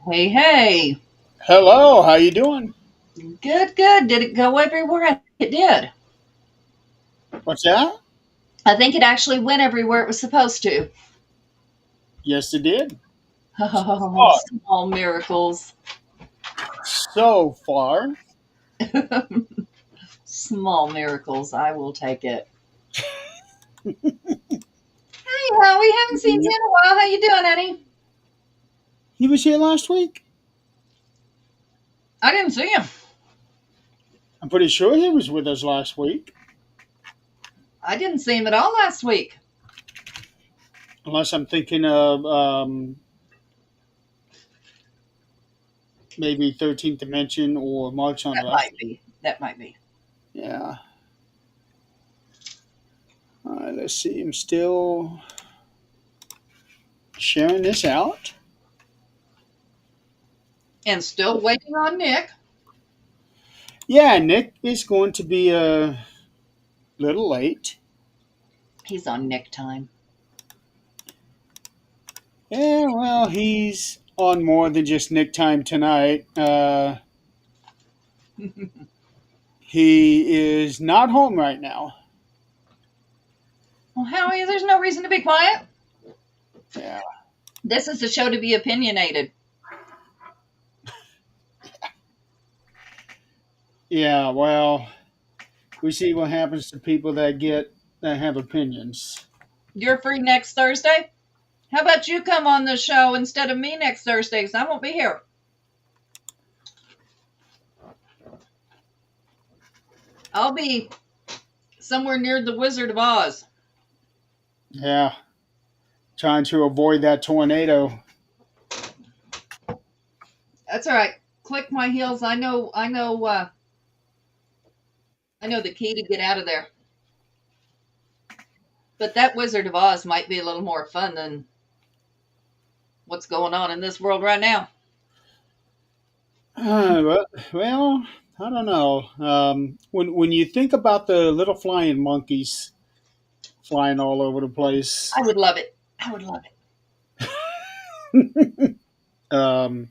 Hey, hey. Hello, how you doing? Good, good. Did it go everywhere? I think it did. What's that? I think it actually went everywhere it was supposed to. Yes, it did. Oh, Oh, small miracles. so far. Small miracles. I will take it. Hey, Howie. Haven't seen you Yep. in a while. How you doing, Eddie? He was here last week. I didn't see him. I'm pretty sure he was with us last week, I didn't see him at all last week. unless I'm thinking of maybe 13th Dimension or March on That Earth. might be. That might be. Yeah. All right, let's see. I'm still sharing this out. And still waiting on Nick. Yeah, Nick is going to be a little late. He's on Nick time. Yeah, well, he's on more than just Nick time tonight. He is not home right now. Well, Howie, there's no reason to be quiet. Yeah. This is a show to be opinionated. Yeah, well, we see what happens to people that have opinions. You're free next Thursday? How about you come on the show instead of me next Thursday? Because I won't be here. I'll be somewhere near the Wizard of Oz. Yeah, trying to avoid that tornado. That's all right. Click my heels. I know the key to get out of there. But that Wizard of Oz might be a little more fun than what's going on in this world right now. Well, I don't know. When you think about the little flying monkeys flying all over the place, I would love it. I would love it. um,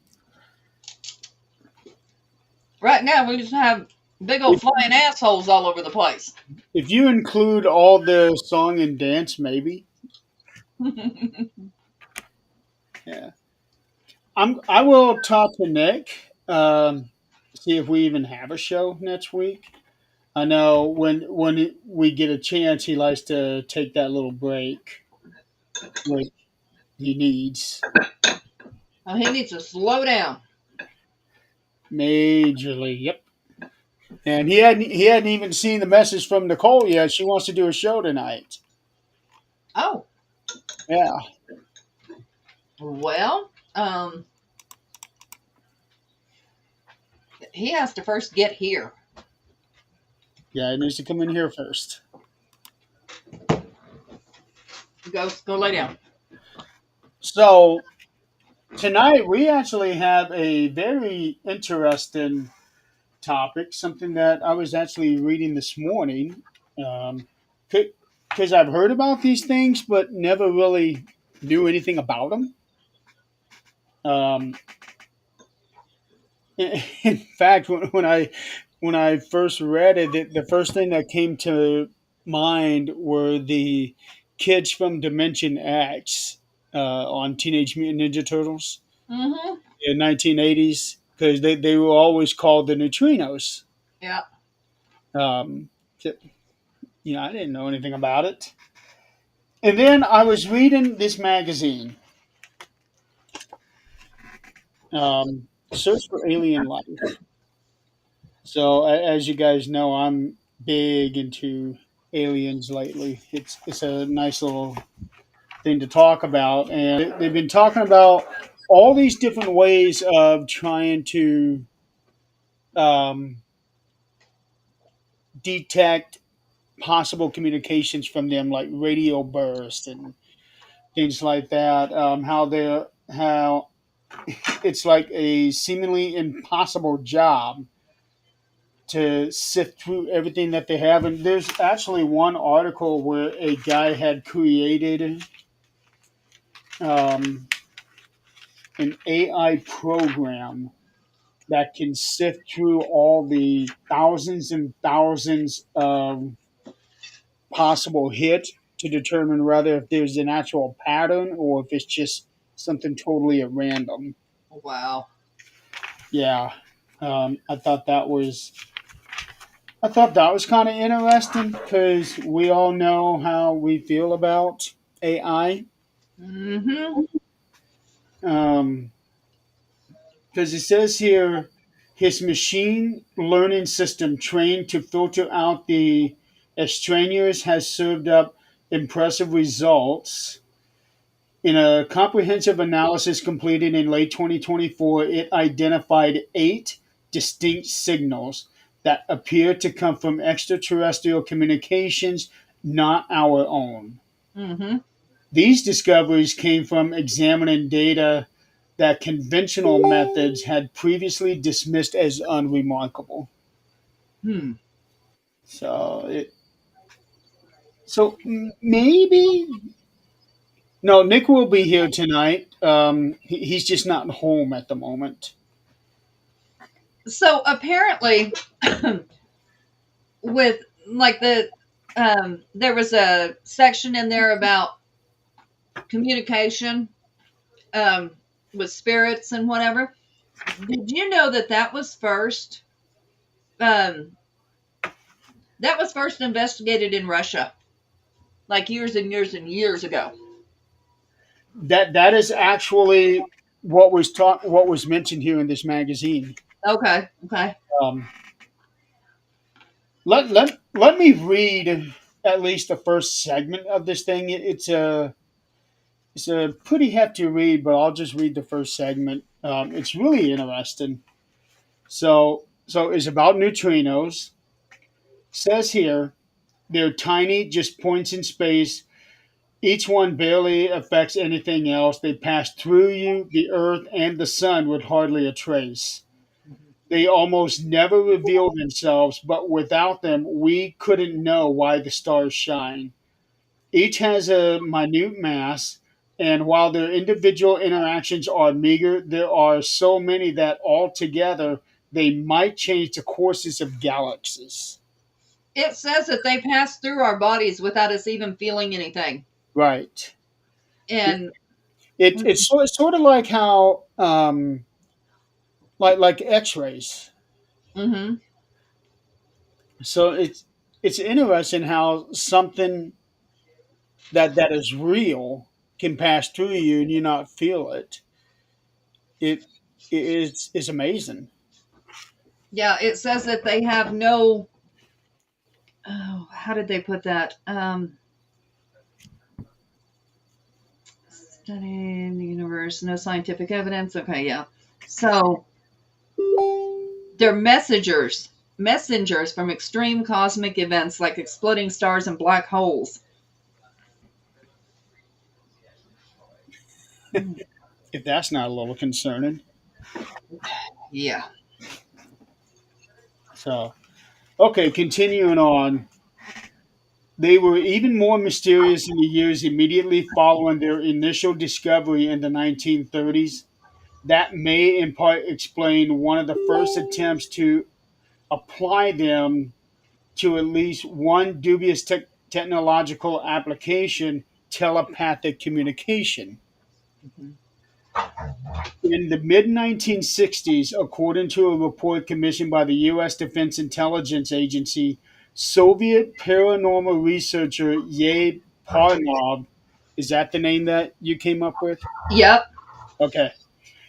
Right now, we just have big old if flying assholes all over the place. if you include all the song and dance, maybe. Yeah, I will talk to Nick. See if we even have a show next week. I know when we get a chance, he likes to take that little break, like he needs Oh, he needs to slow down. majorly. Yep. And he hadn't even seen the message from Nicole yet. She wants to do a show tonight. Oh, Yeah. well, he has to first get here. Yeah, he needs to come in here first. Go lay down. So tonight we actually have a very interesting topic, something that I was actually reading this morning. Um, because I've heard about these things, but never really knew anything about them. Um, in fact, when I first read it, the first thing that came to mind were the kids from Dimension X on Teenage Mutant Ninja Turtles Mm-hmm. in 1980s, because they were always called the Neutrinos. Yeah. Um, I didn't know anything about it. And then I was reading this magazine, Search for Alien Life. So, as you guys know, I'm big into aliens lately. It's a nice little thing to talk about, and they've been talking about all these different ways of trying to um, detect possible communications from them, like radio bursts and things like that. How it's like a seemingly impossible job to sift through everything that they have. And there's actually one article where a guy had created um, an AI program that can sift through all the thousands and thousands of possible hits to determine whether if there's an actual pattern or if it's just something totally at random. Wow. Yeah, I thought that was kind of interesting because we all know how we feel about AI. Mm-hmm. Um, because it says here his machine learning system trained to filter out the extraneous has served up impressive results. In a comprehensive analysis completed in late 2024, it identified 8 distinct signals that appear to come from extraterrestrial communications, not our own. Mm-hmm. These discoveries came from examining data that conventional methods had previously dismissed as unremarkable. Hmm. So, maybe no. Nick will be here tonight. He's just not home at the moment. So apparently, with like there was a section in there about communication um, with spirits and whatever. Did you know that um, that was first investigated in Russia, like years and years and years ago? That is actually what was mentioned here in this magazine. Okay, okay. Um, let me read at least the first segment of this thing. It's a pretty hefty read, but I'll just read the first segment. It's really interesting. So it's about neutrinos. Says here they're tiny, just points in space. Each one barely affects anything else. They pass through you, the Earth, and the Sun with hardly a trace. They almost never reveal themselves, but without them, we couldn't know why the stars shine. Each has a minute mass, and while their individual interactions are meager, there are so many that altogether they might change the courses of galaxies. It says that they pass through our bodies without us even feeling anything. Right. And Sort of like how like X-rays. mm-hmm. So it's interesting how something that is real can pass through you and you not feel it. It it's amazing. Yeah, it says that they have no. Oh, how did they put that? Studying the universe, no scientific evidence. Okay, yeah. So they're messengers from extreme cosmic events like exploding stars and black holes. If that's not a little concerning. Yeah. So okay, continuing on. They were even more mysterious in the years immediately following their initial discovery in the 1930s. That may in part explain one of the first attempts to apply them to at least one dubious technological application: telepathic communication. Mhm. In the mid 1960s, according to a report commissioned by the U.S. Defense Intelligence Agency, Soviet paranormal researcher Yay Parnov, is that the name that you came up with? Yep. Okay.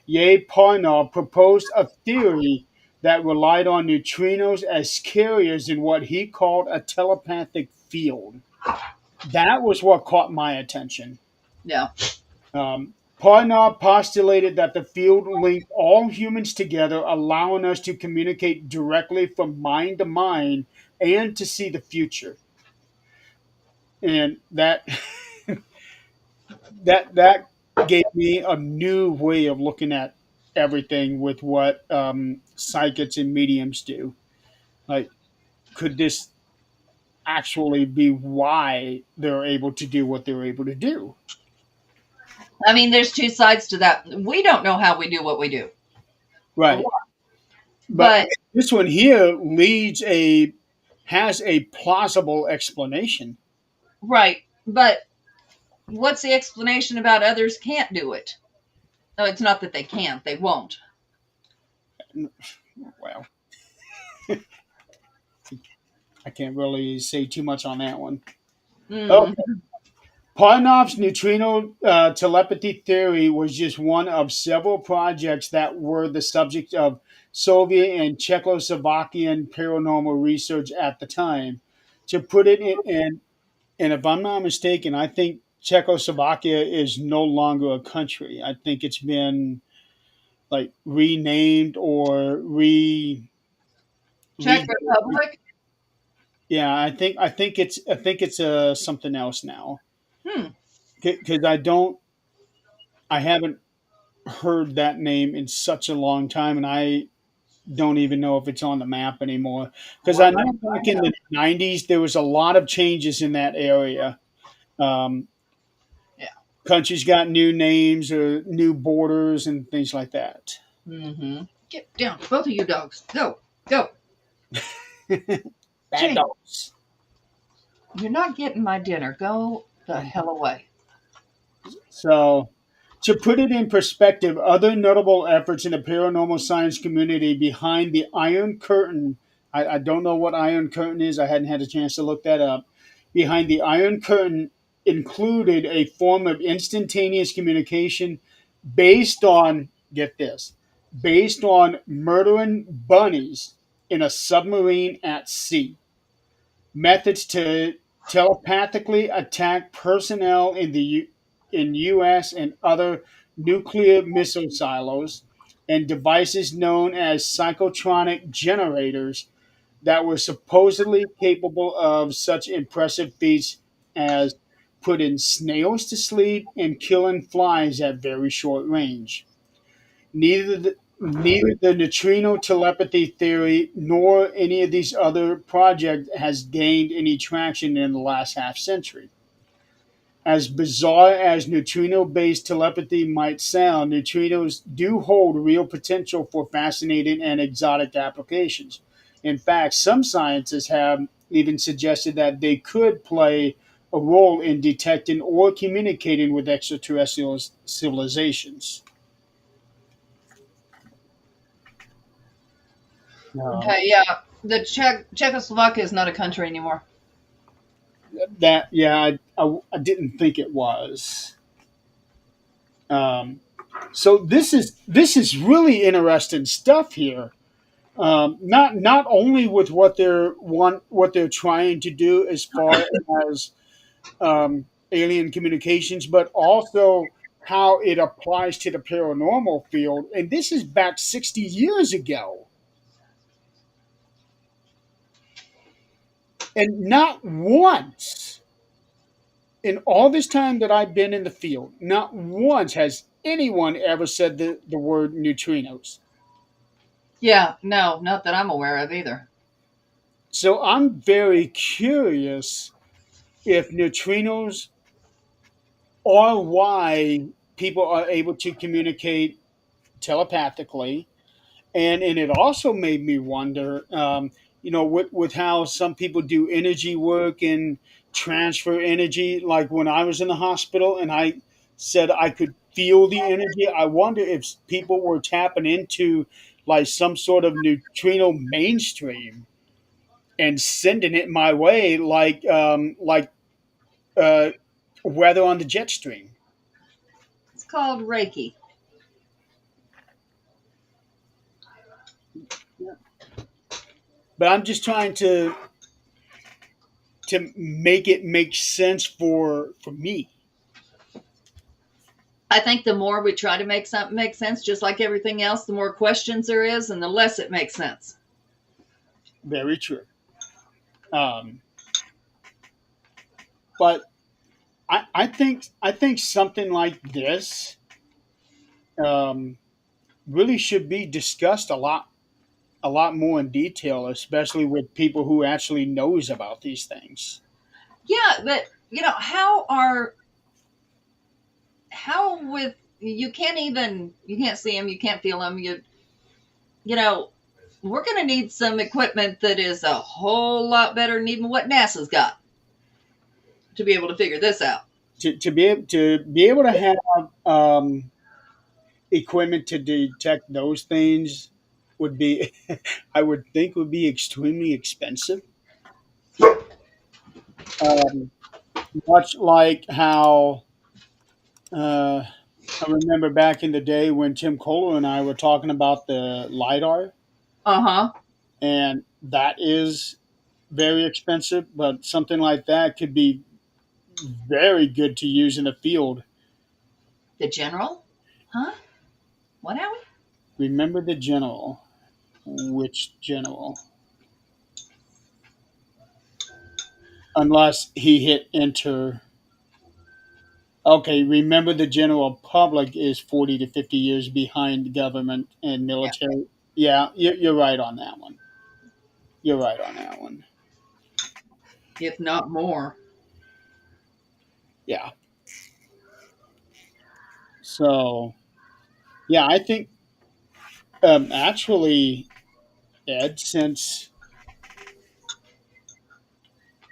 Yay Parnov proposed a theory that relied on neutrinos as carriers in what he called a telepathic field. That was what caught my attention. Yeah. Parnov postulated that the field linked all humans together, allowing us to communicate directly from mind to mind and to see the future. And that gave me a new way of looking at everything with what psychics and mediums do. Like, could this actually be why they're able to do what they're able to do? I mean, there's two sides to that. We don't know how we do what we do, or Right. what, But but this one here leads a has a plausible explanation. right. But what's the explanation about others can't do it? No, it's not that they can't; they won't. Well, I can't really say too much on that one. Mm, Okay. Parnov's neutrino telepathy theory was just one of several projects that were the subject of Soviet and Czechoslovakian paranormal research at the time. To put it and if I'm not mistaken, I think Czechoslovakia is no longer a country. I think it's been like renamed or Czech re Republic. yeah. I think it's something else now Hmm. because I haven't heard that name in such a long time, and I don't even know if it's on the map anymore. Because Well, I know back in the '90s there was a lot of changes in that area. Um, yeah. Countries got new names or new borders and things like that. Mm-hmm. Get down, both of you dogs. Go, go. Bad Jane, dogs. you're not getting my dinner. Go the hell away. So, to put it in perspective, other notable efforts in the paranormal science community behind the Iron Curtain, I don't know what Iron Curtain is, I hadn't had a chance to look that up. Behind the Iron Curtain included a form of instantaneous communication based on, get this, based on murdering bunnies in a submarine at sea. Methods to telepathically attack personnel in U.S. and other nuclear missile silos, and devices known as psychotronic generators that were supposedly capable of such impressive feats as putting snails to sleep and killing flies at very short range. Neither the neutrino telepathy theory nor any of these other projects has gained any traction in the last half century. As bizarre as neutrino based telepathy might sound, neutrinos do hold real potential for fascinating and exotic applications. In fact, some scientists have even suggested that they could play a role in detecting or communicating with extraterrestrial civilizations. Um, Okay, yeah. The Czechoslovakia is not a country anymore. that yeah, I didn't think it was. Um, so this is really interesting stuff here. Not only with what they're trying to do as far as alien communications, but also how it applies to the paranormal field. And this is back 60 years ago, and not once in all this time that I've been in the field, not once has anyone ever said the word neutrinos. Yeah, no, not that I'm aware of either. So I'm very curious if neutrinos are why people are able to communicate telepathically. And it also made me wonder, with how some people do energy work and transfer energy. Like when I was in the hospital and I said I could feel the energy, I wonder if people were tapping into like some sort of neutrino mainstream and sending it my way, uh, weather on the jet stream. It's called Reiki. But I'm just trying to make it make sense for me. I think the more we try to make something make sense, just like everything else, the more questions there is and the less it makes sense. Very true. Um, but I think something like this um, really should be discussed a lot more in detail, especially with people who actually knows about these things. Yeah, but how are how with you can't see them, you can't feel them. You know, we're going to need some equipment that is a whole lot better than even what NASA's got to be able to figure this out. To be able to have equipment to detect those things would be, I would think, would be extremely expensive. Um, Much like how uh, I remember back in the day when Tim Kohler and I were talking about the lidar, Uh huh. and that is very expensive, but something like that could be very good to use in the field. The general? Huh? What, Howie? Remember the general. Which general? Unless he hit enter. Okay, remember the general public is 40 to 50 years behind government and Yeah. military. Yeah, you're right on that one. You're right on that one. If not more. Yeah. So, yeah, I think actually, Ed, since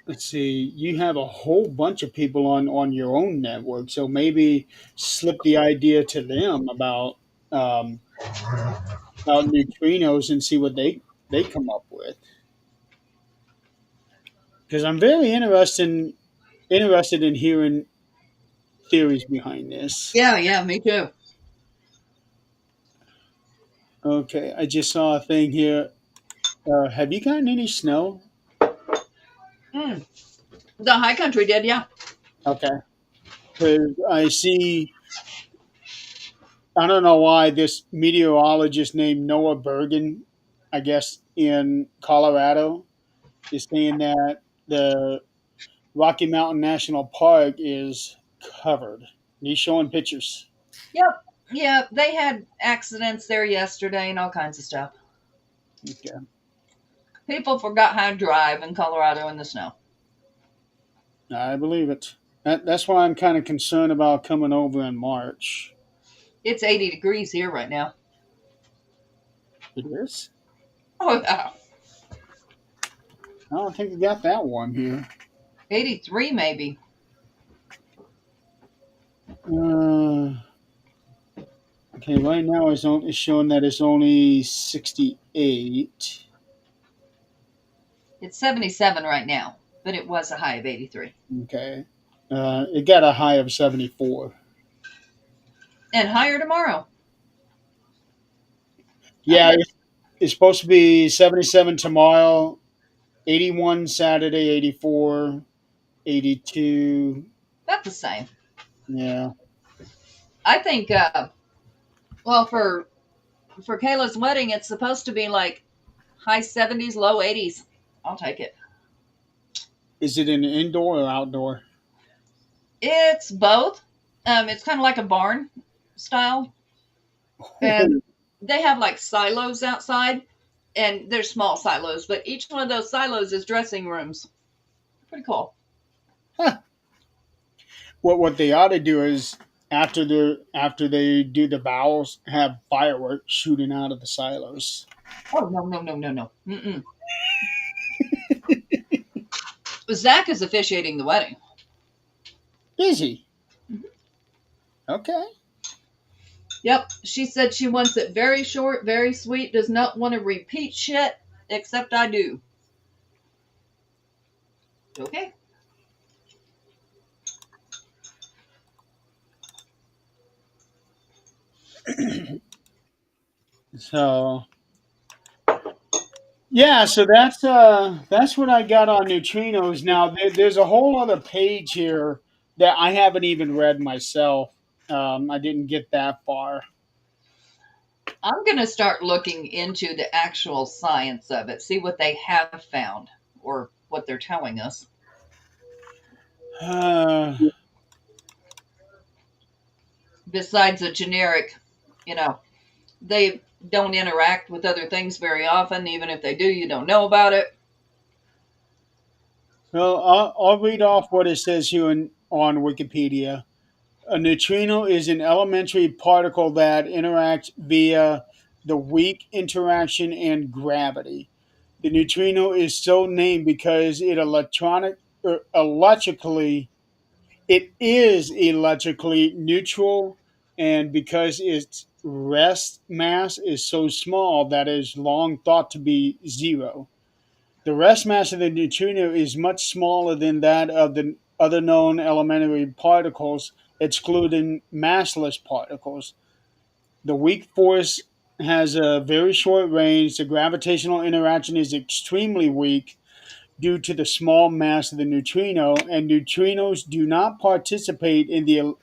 let's see, you have a whole bunch of people on your own network, so maybe slip the idea to them um, about neutrinos and see what they come up with. Because I'm very interested in hearing theories behind this. Yeah, yeah, me too. Okay, I just saw a thing here. Have you gotten any snow? Mm. The high country did, yeah. Okay, because I see. I don't know why this meteorologist named Noah Bergen, I guess in Colorado, is saying that the Rocky Mountain National Park is covered. He's showing pictures. Yep. Yeah, they had accidents there yesterday and all kinds of stuff. Okay, People forgot how to drive in Colorado in the snow. I believe it. That's why I'm kind of concerned about coming over in March. It's 80 degrees here right now. It is. Oh, yeah. I don't think it got that warm here. 83 maybe. Uh, okay, right now it's showing that it's only 68. It's 77 right now, but it was a high of 83. Okay, it got a high of 74. And higher tomorrow. I Yeah, bet it's supposed to be 77 tomorrow, 81 Saturday, 84, 82. about the same. Yeah. I think, well, for Kayla's wedding, it's supposed to be like high 70s, low 80s. I'll take it. Is it an indoor or outdoor? It's both. It's kind of like a barn style, and they have like silos outside, and they're small silos, but each one of those silos is dressing rooms. Pretty cool. Huh. What they ought to do is after they do the bowels, have fireworks shooting out of the silos. Oh no no no no no. Mm-mm. Zach is officiating the wedding. Is he? Okay. Yep, she said she wants it very short, very sweet. Does not want to repeat shit, except I do. Okay. So yeah, so that's what I got on neutrinos. Now there's a whole other page here that I haven't even read myself. I didn't get that far. I'm going to start looking into the actual science of it, see what they have found or what they're telling us. Uh, Besides a generic, you know, they don't interact with other things very often. Even if they do, you don't know about it. well, I'll read off what it says here on Wikipedia. A neutrino is an elementary particle that interacts via the weak interaction and gravity. The neutrino is so named because electrically it is electrically neutral, and because its rest mass is so small that it is long thought to be zero. The rest mass of the neutrino is much smaller than that of the other known elementary particles, excluding massless particles. The weak force has a very short range. The gravitational interaction is extremely weak due to the small mass of the neutrino, and neutrinos do not participate in the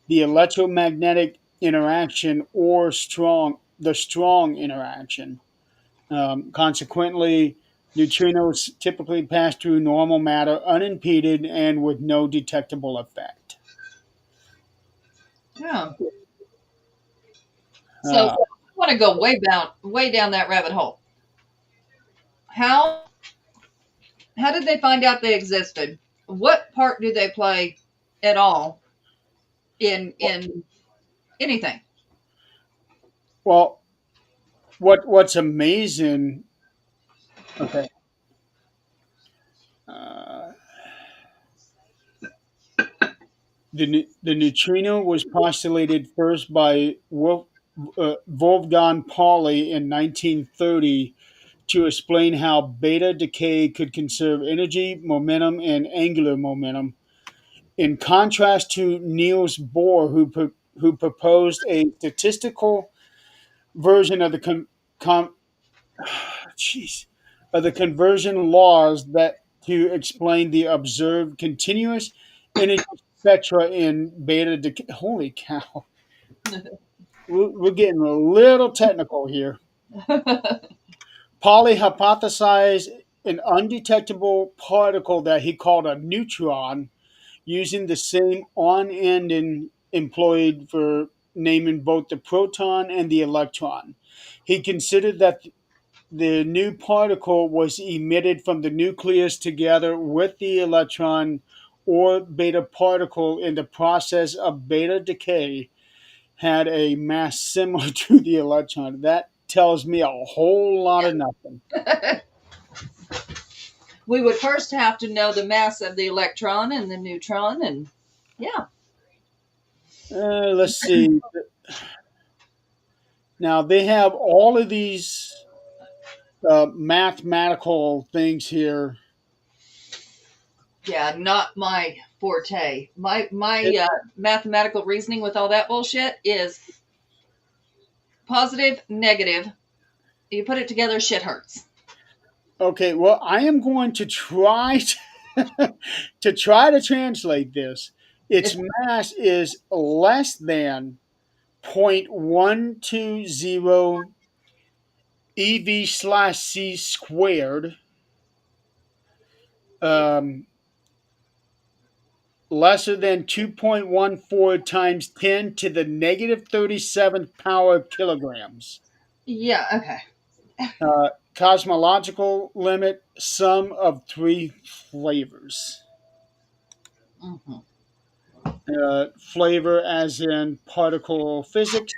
electromagnetic interaction or the strong interaction. Consequently, neutrinos typically pass through normal matter unimpeded and with no detectable effect. Yeah. So Uh, I want to go way down that rabbit hole. How how did they find out they existed? What part do they play at all in anything? well, what's amazing? Okay, uh, the neutrino was postulated first by Wolfgang Pauli in 1930 to explain how beta decay could conserve energy, momentum, and angular momentum. In contrast to Niels Bohr, who proposed a statistical version of jeez, of the conversion laws that to explain the observed continuous energy spectra in beta decay. Holy cow! We're getting a little technical here. Pauli hypothesized an undetectable particle that he called a neutron, using the same on ending employed for naming both the proton and the electron. He considered that the new particle was emitted from the nucleus together with the electron or beta particle in the process of beta decay had a mass similar to the electron. That tells me a whole lot of nothing. We would first have to know the mass of the electron and the neutron, and yeah, Let's see. Now they have all of these mathematical things here. yeah, not my forte. My It, mathematical reasoning with all that bullshit is positive, negative. You put it together, shit hurts. okay, well, I am going to try to try to translate this. Its mass is less than 0.120 ev slash c squared, um, lesser than 2.14 times 10 to the negative 37th power of kilograms. Yeah, okay. Cosmological limit, sum of three flavors. Hmm. Flavor as in particle physics,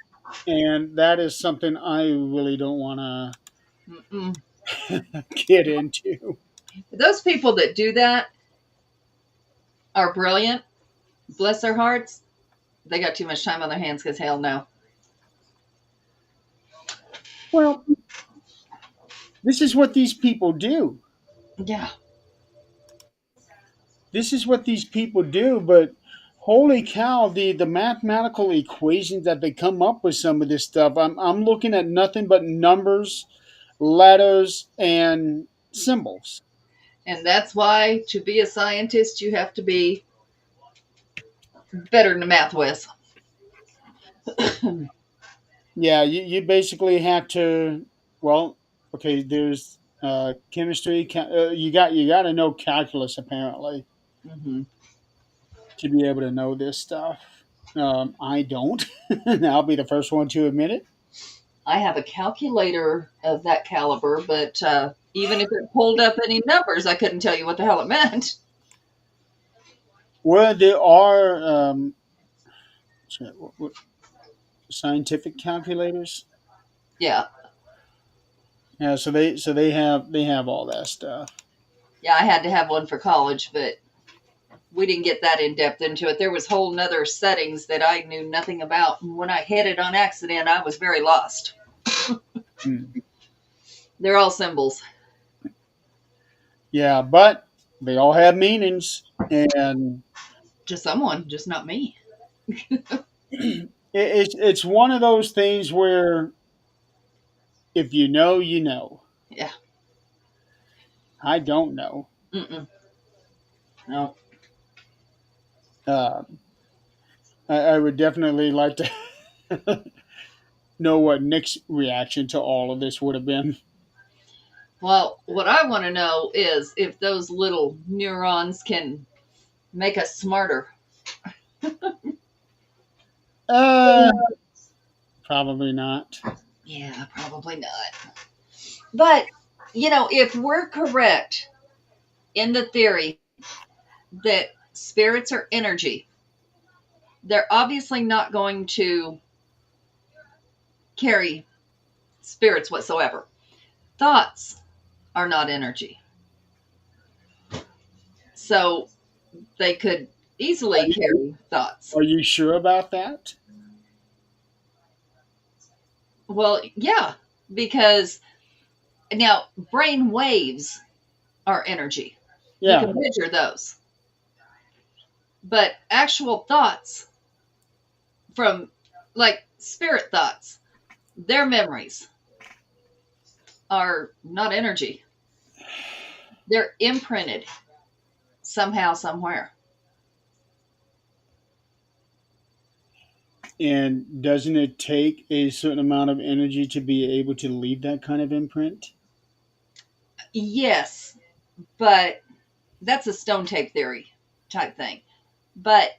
and that is something I really don't want Mm-mm. to get into. Those people that do that are brilliant. Bless their hearts. They got too much time on their hands because hell no. Well, this is what these people do. Yeah. This is what these people do, but holy cow, the mathematical equations that they come up with some of this stuff, I'm looking at nothing but numbers, letters, and symbols. And that's why to be a scientist, you have to be better than math whiz. Yeah, you basically have to. Well, okay. There's chemistry. You got to know calculus apparently Hmm. to be able to know this stuff. I don't. I'll be the first one to admit it. I have a calculator of that caliber, but even if it pulled up any numbers, I couldn't tell you what the hell it meant. Well, there are Scientific calculators. Yeah. Yeah, so they have all that stuff. Yeah, I had to have one for college, but we didn't get that in depth into it. There was whole nother settings that I knew nothing about. And when I hit it on accident, I was very lost. Hmm. They're all symbols Yeah, but they all have meanings, and to someone, just not me. it's one of those things where if you know, you know. Yeah. I don't know. Mm-mm. No. Uh, I would definitely like to know what Nick's reaction to all of this would have been. Well, what I want to know is if those little neurons can make us smarter. Uh, Probably not. Yeah, probably not. But, if we're correct in the theory that spirits are energy, they're obviously not going to carry spirits whatsoever. Thoughts are not energy. So they could easily carry thoughts. Are you sure about that? Well, yeah, because now brain waves are energy. You Yeah. can measure those. But actual thoughts from like spirit thoughts, their memories are not energy. They're imprinted somehow, somewhere. And doesn't it take a certain amount of energy to be able to leave that kind of imprint? Yes, but that's a stone tape theory type thing. But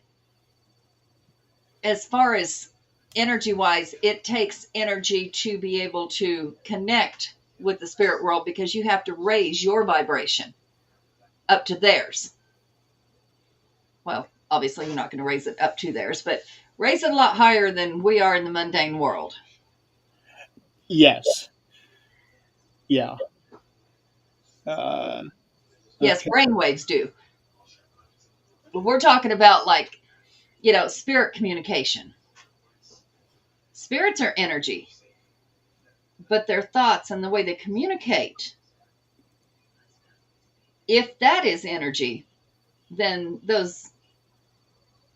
as far as energy wise, it takes energy to be able to connect with the spirit world because you have to raise your vibration up to theirs. Well, obviously, you're not going to raise it up to theirs, but raise it a lot higher than we are in the mundane world. Yes. Yeah. Uh, Yes, okay. brainwaves do. But we're talking about like, spirit communication. Spirits are energy, but their thoughts and the way they communicate, if that is energy, then those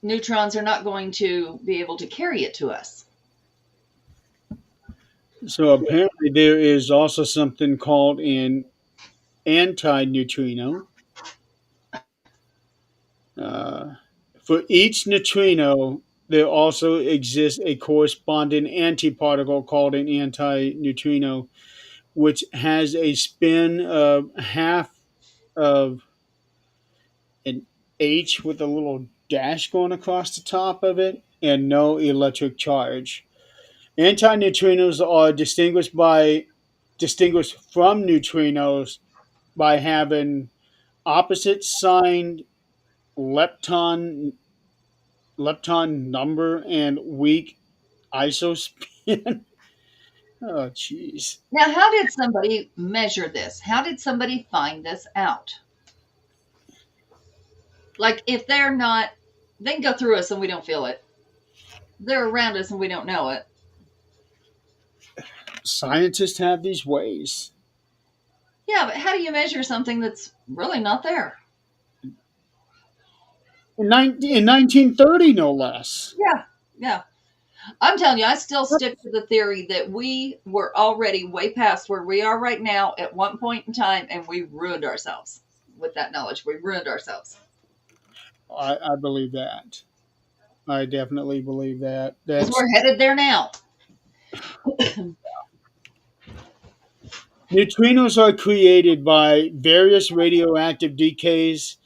neutrons are not going to be able to carry it to us. So apparently there is also something called an anti-neutrino. Uh, for each neutrino, there also exists a corresponding antiparticle called an anti-neutrino, which has a spin of half of an H with a little dash going across the top of it and no electric charge. Antineutrinos are distinguished from neutrinos by having opposite signed lepton number and weak isospin. Oh, jeez. Now, how did somebody measure this? How did somebody find this out? Like, if they're not, they can go through us and we don't feel it. They're around us and we don't know it. Scientists have these ways. Yeah, but how do you measure something that's really not there? In 1930, no less. Yeah, yeah. I'm telling you, I still stick to the theory that we were already way past where we are right now at one point in time, and we ruined ourselves with that knowledge. We ruined ourselves I believe that. I definitely believe that. because That's we're headed there now. neutrinos are created by various radioactive decays.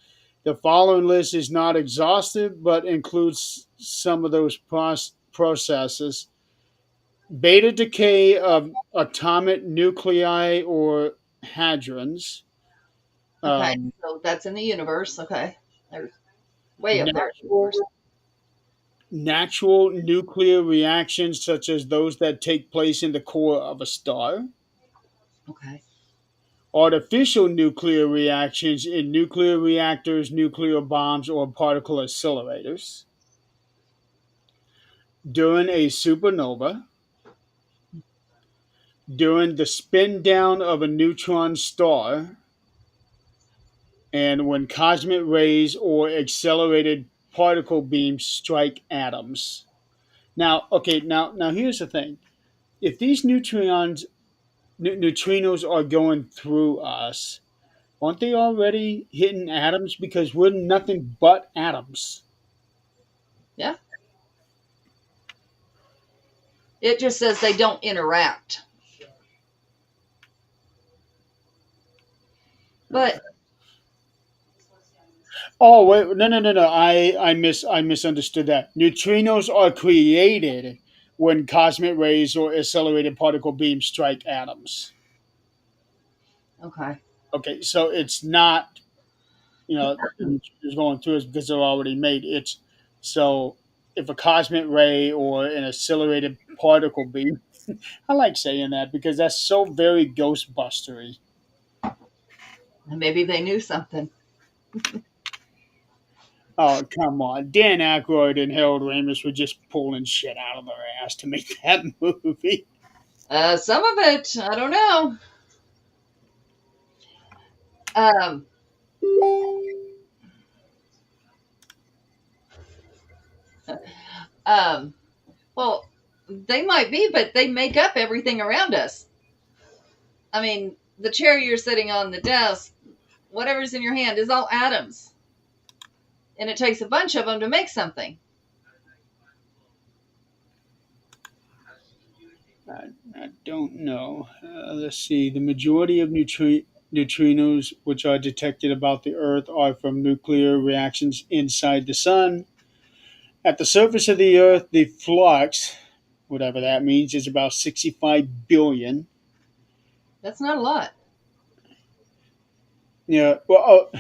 The following list is not exhaustive, but includes some of those processes. Beta decay of atomic nuclei or hadrons. Okay, Um, so that's in the universe. Okay, there's way up there in the natural universe. natural nuclear reactions, such as those that take place in the core of a star, Okay. artificial nuclear reactions in nuclear reactors, nuclear bombs, or particle accelerators, during a supernova, during the spin down of a neutron star, and when cosmic rays or accelerated particle beams strike atoms. Now, okay, now here's the thing. If these neutrinos are going through us, aren't they already hitting atoms because we're nothing but atoms? Yeah. It just says they don't interact. But Oh wait, no. I misunderstood that. Neutrinos are created when cosmic rays or accelerated particle beams strike atoms. okay. Okay, so it's not, the neutrinos going through us because they're already made. It's so if a cosmic ray or an accelerated particle beam, I like saying that because that's so very ghostbustery. Maybe they knew something. Oh, come on. Dan Aykroyd and Harold Ramis were just pulling shit out of their ass to make that movie. Some of it, I don't know. Um, um, well, they might be, but they make up everything around us. I mean, the chair you're sitting on, the desk, whatever's in your hand is all atoms. And it takes a bunch of them to make something. I don't know. Let's see. The majority of neutrinos which are detected about the Earth are from nuclear reactions inside the Sun. At the surface of the Earth, the flux, whatever that means, is about 65 billion. That's not a lot. Yeah, well,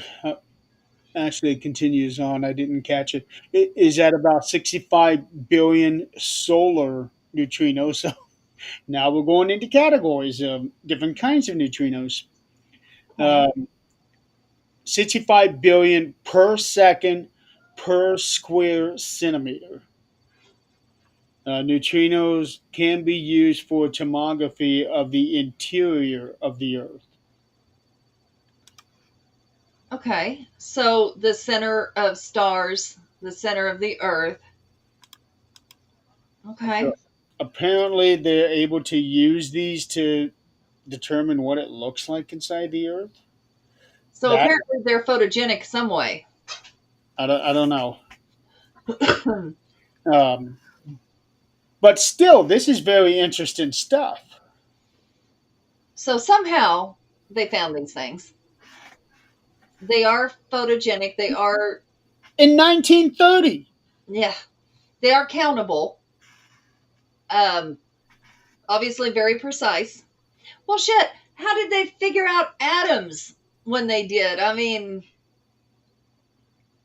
actually, it continues on. I didn't catch it. It is at about 65 billion solar neutrinos. So now we're going into categories of different kinds of neutrinos. Okay. Uh, 65 billion per second per square centimeter. Neutrinos can be used for tomography of the interior of the Earth. Okay. So the center of stars, the center of the earth. So Okay. apparently, they're able to use these to determine what it looks like inside the Earth. So That apparently they're photogenic some way. I don't know. Um, but still, this is very interesting stuff. So somehow they found these things. They are photogenic. They are, In 1930, yeah, they are countable. Um, Obviously very precise. Well, shit. How did they figure out atoms when they did? I mean,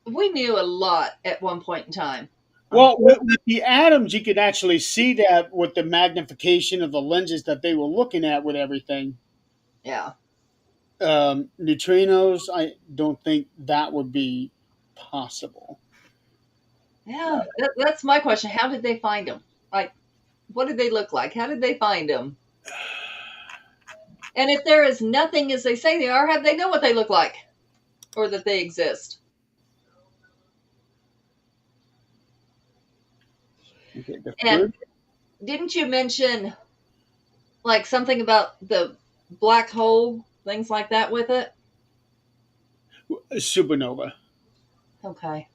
we knew a lot at one point in time. well, with the atoms, you could actually see that with the magnification of the lenses that they were looking at with everything. Yeah. Neutrinos, I don't think that would be possible. Yeah. That's my question. How did they find them? Like, what did they look like? How did they find them? And if there is nothing as they say they are, how do they know what they look like or that they exist? Okay, the And first didn't you mention like something about the black hole, things like that with it? supernova, Okay.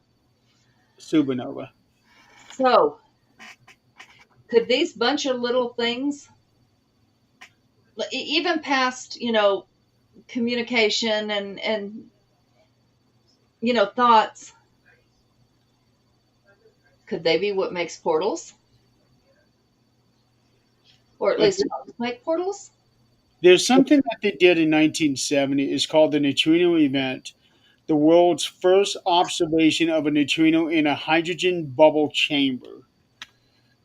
supernova. So, could these bunch of little things, even past, communication and thoughts, could they be what makes portals? Or at least Okay. help make portals? There's something that they did in 1970. It's called the neutrino event. the world's first observation of a neutrino in a hydrogen bubble chamber.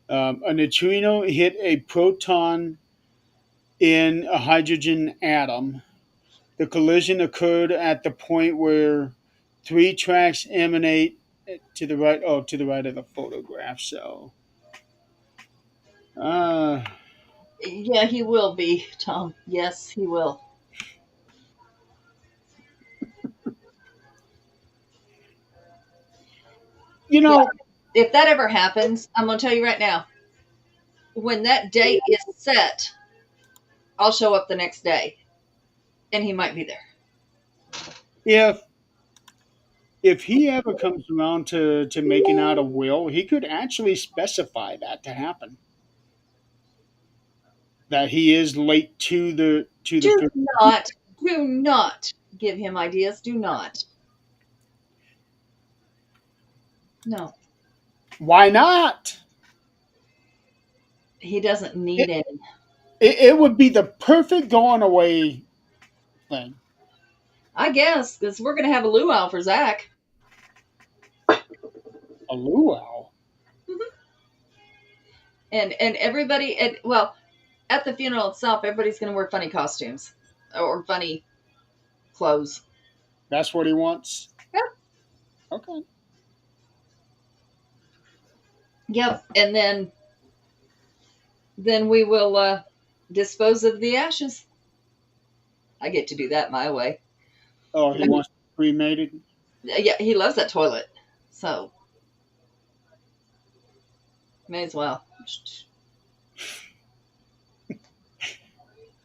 A neutrino hit a proton in a hydrogen atom. The collision occurred at the point where three tracks emanate to the right. Oh, to the right of the photograph. So, uh, Yeah, he will be, Tom. Yes, he will. you Yeah. know, If that ever happens, I'm going to tell you right now, when that date is set, I'll show up the next day and he might be there. if he ever comes around to making out a will, he could actually specify that to happen. That he is late to the Do film. not, do not give him ideas. Do not. No, Why not? he doesn't need It, any. it would be the perfect going away thing. I guess, because we're going to have a luau for Zach. A luau. And everybody, well, at the funeral itself, everybody's going to wear funny costumes or funny clothes. That's what he wants. Yep. Okay. Yep. And then we will dispose of the ashes. I get to do that my way. Oh, he wants cremated. Yeah, he loves that toilet. So, may as well.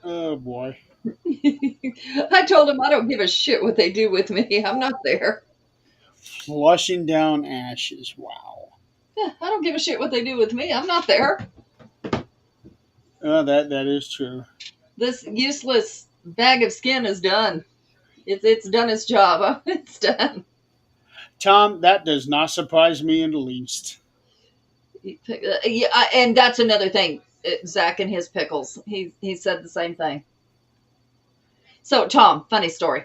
Oh boy. I told him I don't give a shit what they do with me. I'm not there. Flushing down ashes. Wow. Yeah, I don't give a shit what they do with me. I'm not there. Oh, that is true. This useless bag of skin is done. It's done its job. It's done. Tom, that does not surprise me in the least. Yeah, and that's another thing. Zach and his pickles. He said the same thing. So Tom, funny story.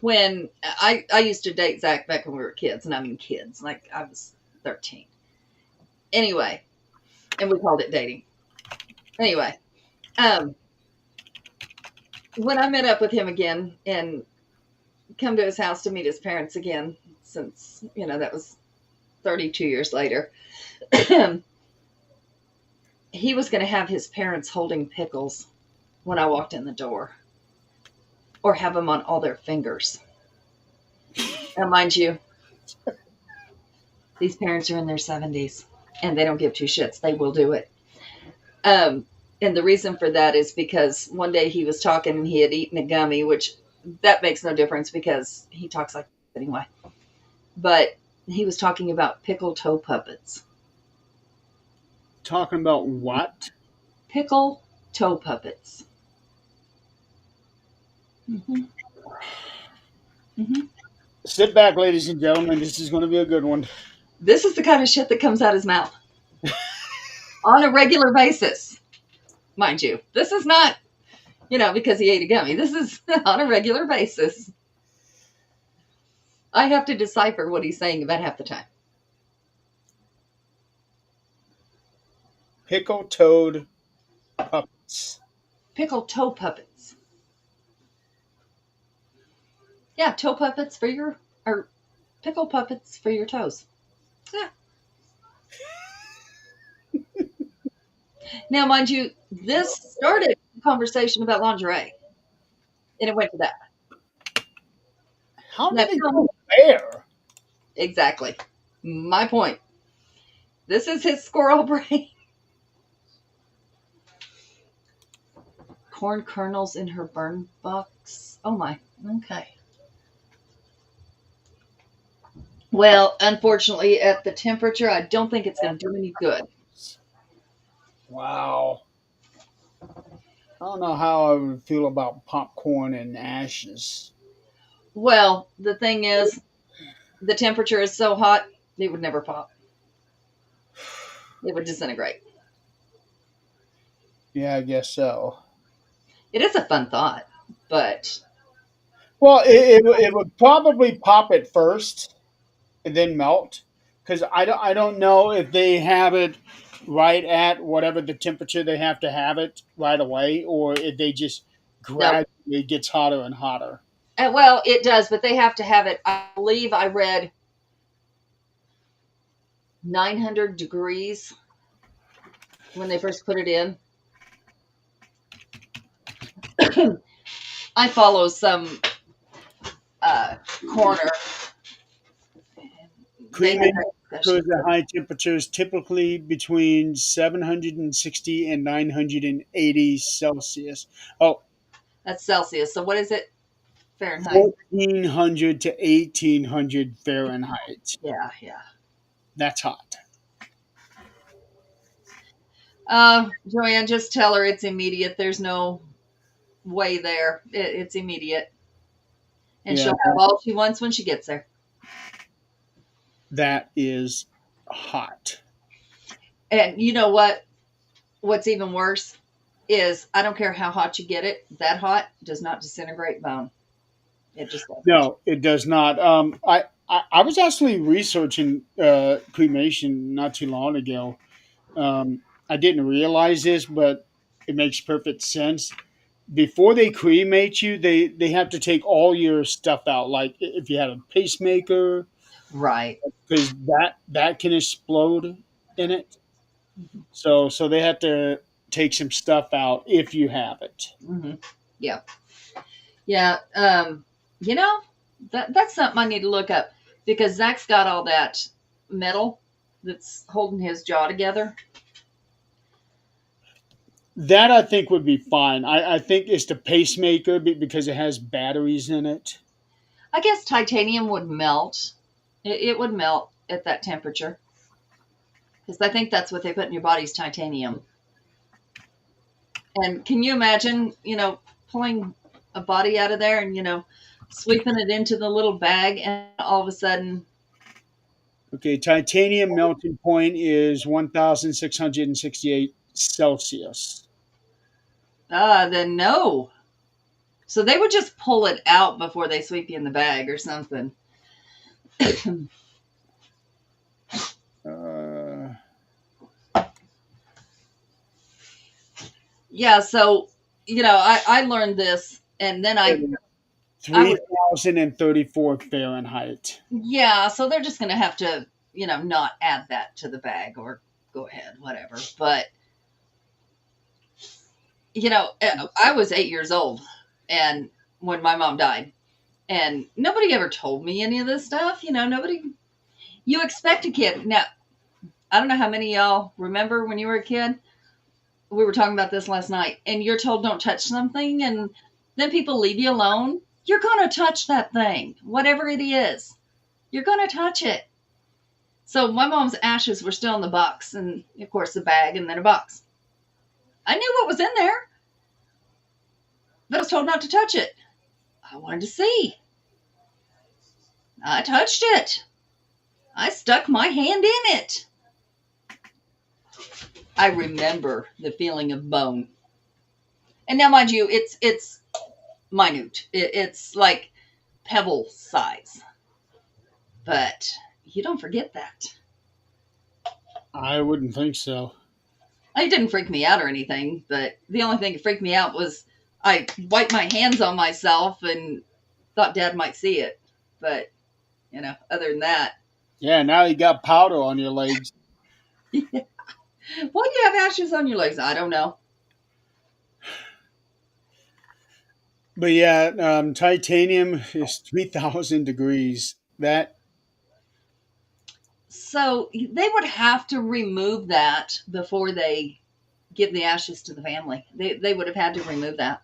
When I used to date Zach back when we were kids, and I mean kids, like I was 13. Anyway, and we called it dating. Anyway, um, when I met up with him again and come to his house to meet his parents again, since that was 32 years later, he was going to have his parents holding pickles when I walked in the door, or have them on all their fingers. Now, mind you, these parents are in their 70s and they don't give two shits. They will do it. And the reason for that is because one day he was talking and he had eaten a gummy, which that makes no difference because he talks like that anyway. But he was talking about pickle toe puppets. Talking about what? Pickle toe puppets. Mm-hmm. Mm-hmm. Sit back, ladies and gentlemen. This is going to be a good one. This is the kind of shit that comes out his mouth on a regular basis, mind you. This is not, because he ate a gummy. This is on a regular basis. I have to decipher what he's saying about half the time. Pickle toed puppets. Pickle toe puppets. Yeah, toe puppets or pickle puppets for your toes. Yeah. Now, mind you, this started a conversation about lingerie, and it went to that. How Now, did it go there? exactly. My point. This is his squirrel brain. Corn kernels in her burn box. Oh my. Okay. Well, unfortunately, at the temperature, I don't think it's going to do any good. Wow. I don't know how I would feel about popcorn and ashes. Well, the thing is, the temperature is so hot, it would never pop. It would disintegrate. Yeah, I guess so. It is a fun thought, but Well, it would probably pop at first and then melt, because I don't know if they have it right at whatever the temperature they have to have it right away, or if they just No. gradually gets hotter and hotter. Well, it does, but they have to have it. I believe I read 900 degrees when they first put it in. I follow some uh, corner. They had Cremation that discussion. occurs at high temperatures, typically between 760 and 980 Celsius. Oh, That's Celsius. So what is it? Fahrenheit. 1400 to 1800 Fahrenheit. Yeah, yeah. That's hot. Joanne, just tell her it's immediate. There's no way there. It's immediate. And Yeah, she'll have all she wants when she gets there. that is hot. And you know what? What's even worse is I don't care how hot you get it, that hot does not disintegrate bone. It just doesn't. No, it does not. I was actually researching cremation not too long ago. I didn't realize this, but it makes perfect sense. Before they cremate you, they have to take all your stuff out. Like if you had a pacemaker, Right. because that can explode in it. So they have to take some stuff out if you have it. Hmm. Yeah. Yeah. You know, that's something I need to look up because Zach's got all that metal that's holding his jaw together. That I think would be fine. I think it's the pacemaker because it has batteries in it. I guess titanium would melt. It would melt at that temperature because I think that's what they put in your body's titanium. And can you imagine, pulling a body out of there and, sweeping it into the little bag and all of a sudden, Okay, titanium melting point is 1,668 Celsius. then no. So they would just pull it out before they sweep you in the bag or something. Uh, Yeah. So, I learned this and then I would, 3,034 Fahrenheit. yeah. So they're just going to have to, not add that to the bag or go ahead, whatever. But, I was 8 years old and when my mom died and nobody ever told me any of this stuff, nobody, you expect a kid. Now, I don't know how many of y'all remember when you were a kid. We were talking about this last night, and you're told don't touch something, and then people leave you alone. You're going to touch that thing, whatever it is. You're going to touch it. So my mom's ashes were still in the box, and of course the bag, and then a box. I knew what was in there, but I was told not to touch it. I wanted to see. I touched it. I stuck my hand in it. I remember the feeling of bone. And now, mind you, it's minute. It's like pebble size. But you don't forget that. I wouldn't think so. It didn't freak me out or anything, but the only thing that freaked me out was I wiped my hands on myself and thought Dad might see it. But, other than that, Yeah, now you got powder on your legs. why do you have ashes on your legs? I don't know. But yeah, titanium is 3,000 degrees. That So they would have to remove that before they give the ashes to the family. They would have had to remove that.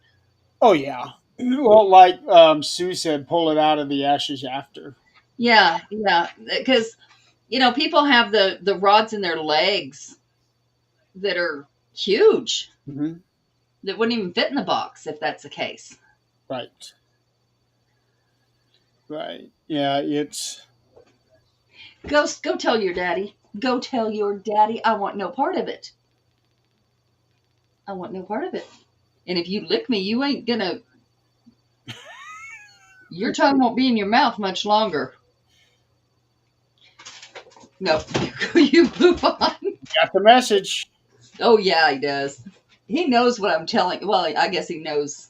Oh yeah. Well, like Sue said, pull it out of the ashes after. Yeah, yeah, because people have the rods in their legs that are huge Hmm. that wouldn't even fit in the box if that's the case. Right. Right. Yeah, it's Go tell your daddy. Go tell your daddy. I want no part of it. I want no part of it. And if you lick me, you ain't gonna. Your tongue won't be in your mouth much longer. No, you move on. Got the message. Oh yeah, he does. He knows what I'm telling. Well, I guess he knows.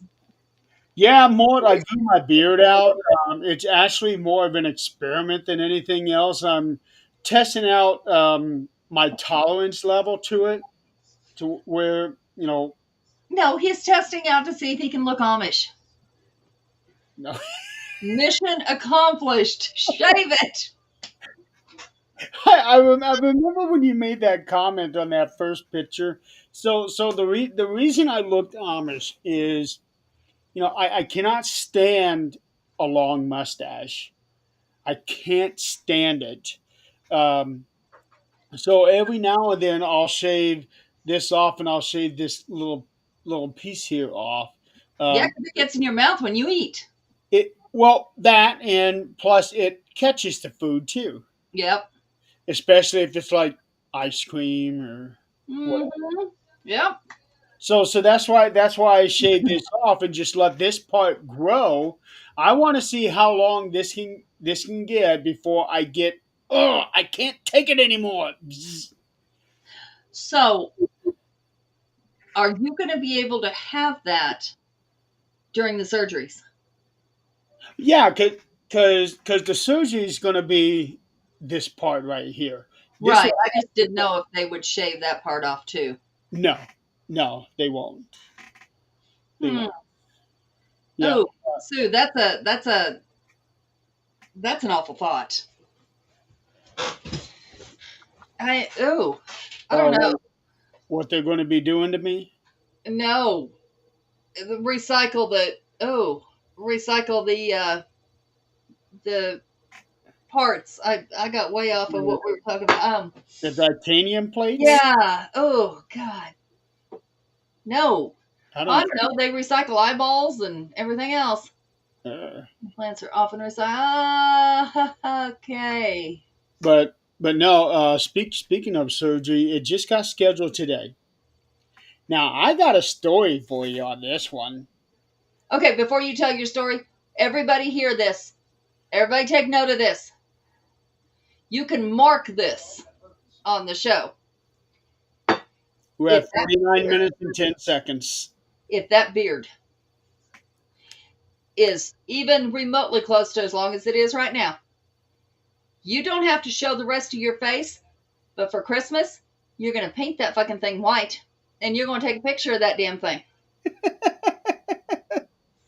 Yeah, more. I grew my beard out. It's actually more of an experiment than anything else. I'm testing out my tolerance level to it, to where No, he's testing out to see if he can look Amish. no. Mission accomplished. Shave it. I remember when you made that comment on that first picture. So the reason I looked Amish is, I cannot stand a long mustache. I can't stand it. Um, so every now and then I'll shave this off, and I'll shave this little piece here off. Yeah, Um, 'cause it gets in your mouth when you eat. that, and plus it catches the food too, Yep. especially if it's like ice cream or whatever. Mm-hmm. Yep. So that's why I shaved this off and just let this part grow. I want to see how long this can get before I get. Oh, I can't take it anymore. Bzz. So, are you going to be able to have that during the surgeries? Yeah, because the surgery is going to be this part right here. This Right. will, I just didn't know if they would shave that part off too. no, no, they won't. They Hmm. won't. Yeah. Oh, Sue, that's an awful thought. I don't know. What they're going to be doing to me? No, recycle the recycle the parts. I got way off of what we were talking about. The titanium plates? Yeah. Oh God. No. I I don't. don't know. They recycle eyeballs and everything else. Uh, Plants are often recycled. Ah, okay. but no. Speaking of surgery, it just got scheduled today. Now I got a story for you on this one. Okay. Before you tell your story, everybody hear this. Everybody take note of this. You can mark this on the show. We're If at that 49 beard, minutes and 10 seconds. if that beard is even remotely close to as long as it is right now, you don't have to show the rest of your face. But for Christmas, you're going to paint that fucking thing white, and you're going to take a picture of that damn thing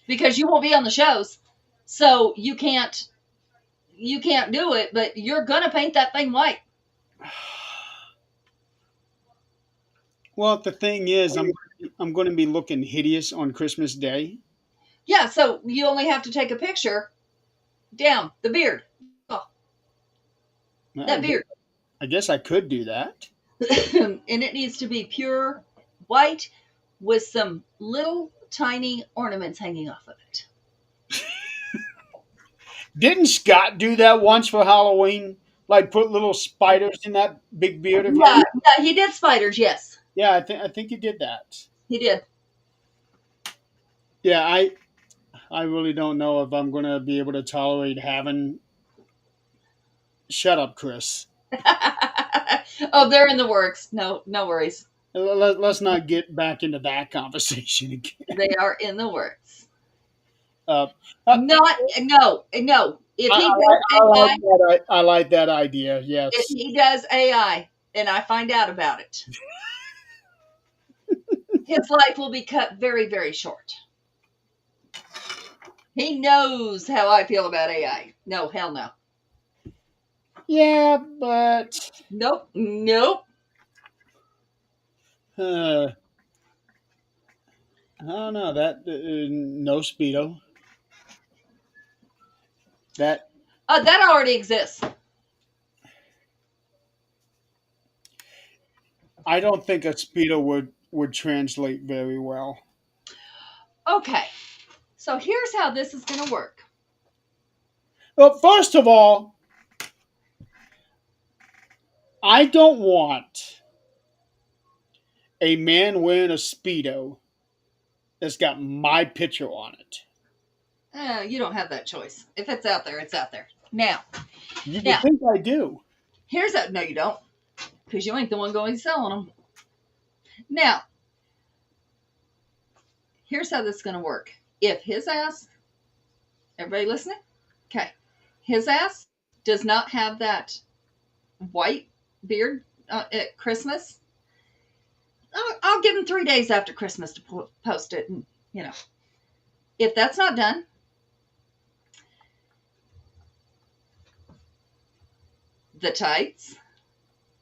because you won't be on the shows, so you can't do it. But you're going to paint that thing white. Well, the thing is, I'm going to be looking hideous on Christmas Day. Yeah, so you only have to take a picture down the beard. Oh, I that guess, beard. I guess I could do that. And it needs to be pure white with some little tiny ornaments hanging off of it. Didn't Scott do that once for Halloween? Like put little spiders in that big beard of Yeah, his? yeah, he did spiders. Yes, Yeah, I think he did that. he did. Yeah, I really don't know if I'm going to be able to tolerate having. Shut up, Chris. Oh, they're in the works. No, no worries. Let's not get back into that conversation again. They are in the works. Uh, I, Not no, no. If he does I like AI, that. I like that idea. if Yes. he does AI, and I find out about it, his life will be cut very, very short. He knows how I feel about AI. No, hell no. Yeah, but Nope, nope. uh, I don't know that no speedo. That That already exists. I don't think a speedo would translate very well. Okay, so here's how this is going to work. Well, first of all, I don't want a man wearing a speedo that's got my picture on it. You don't have that choice. If it's out there, it's out there. Now, You would now, think I do. here's a no, you don't, because you ain't the one going selling them. Now, here's how this is going to work. If his ass, everybody listening? Okay. His ass does not have that white beard at Christmas. I'll give him 3 days after Christmas to post it. And, if that's not done, the tights.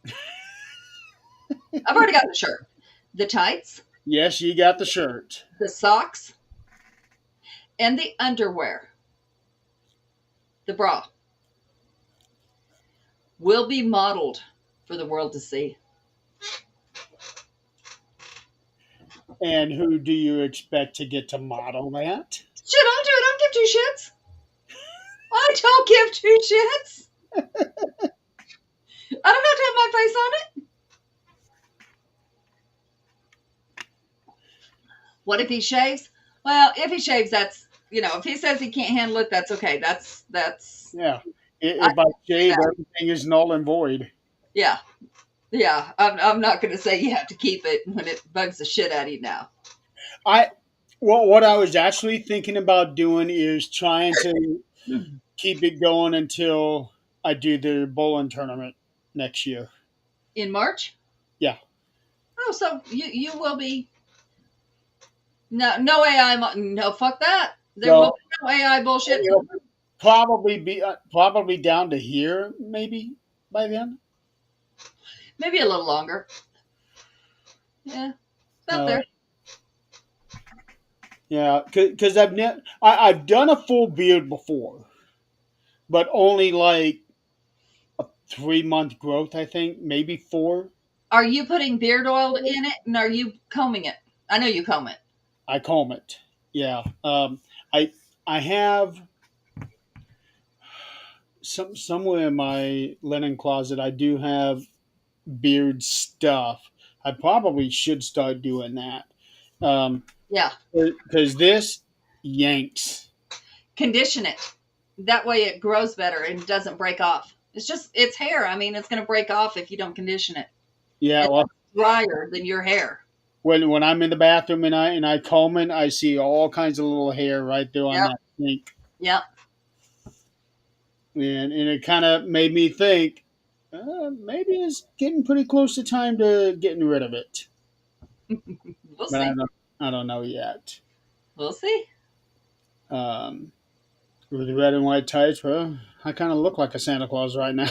I've already got the shirt. The tights, Yes, you got the shirt. the socks, and the underwear, the bra, will be modeled for the world to see. And who do you expect to get to model that? Shit, I'll do it. I don't give two shits. I don't give two shits. I don't have to have my face on it. What if he shaves? Well, if he shaves, that's if he says he can't handle it, that's okay. That's Yeah. I, If I shave, everything is null and void. yeah, yeah. I'm not going to say you have to keep it when it bugs the shit out of you now. I Well, what I was actually thinking about doing is trying to keep it going until I do the bowling tournament next year. In March? Yeah. Oh, so you will be no AI no fuck that. There will So be no AI bullshit. it'll probably be probably down to here maybe by then. Maybe a little longer. Yeah, about Uh, there. yeah, because I've done a full beard before, but only like a 3 month growth, I think, maybe four. Are you putting beard oil in it, and are you combing it? I know you comb it. I comb it. Yeah. I I have somewhere in my linen closet. I do have beard stuff. I probably should start doing that. Um, Yeah, because this yanks. condition it. That way it grows better and doesn't break off. It's hair. I mean, it's going to break off if you don't condition it. Yeah. And Well, it's drier than your hair. when I'm in the bathroom and I comb it, I see all kinds of little hair right there on Yep. that sink, Yep. and it kind of made me think. Maybe it's getting pretty close to time to getting rid of it, We'll but see. I don't know yet. We'll see. Um, with the red and white tights, well, I kind of look like a Santa Claus right now.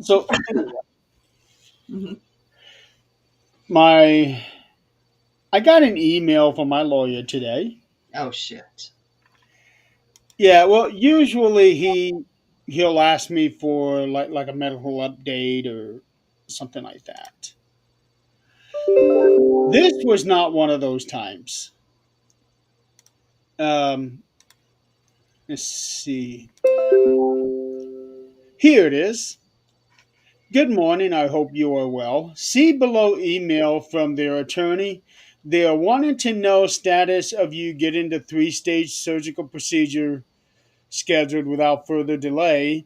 So Hmm. my I got an email from my lawyer today. Oh shit. Yeah, well, usually he'll ask me for like a medical update or something like that. This was not one of those times. Um, let's see. Here it is. Good morning. I hope you are well. See below email from their attorney. They are wanting to know status of you getting the three-stage surgical procedure scheduled without further delay.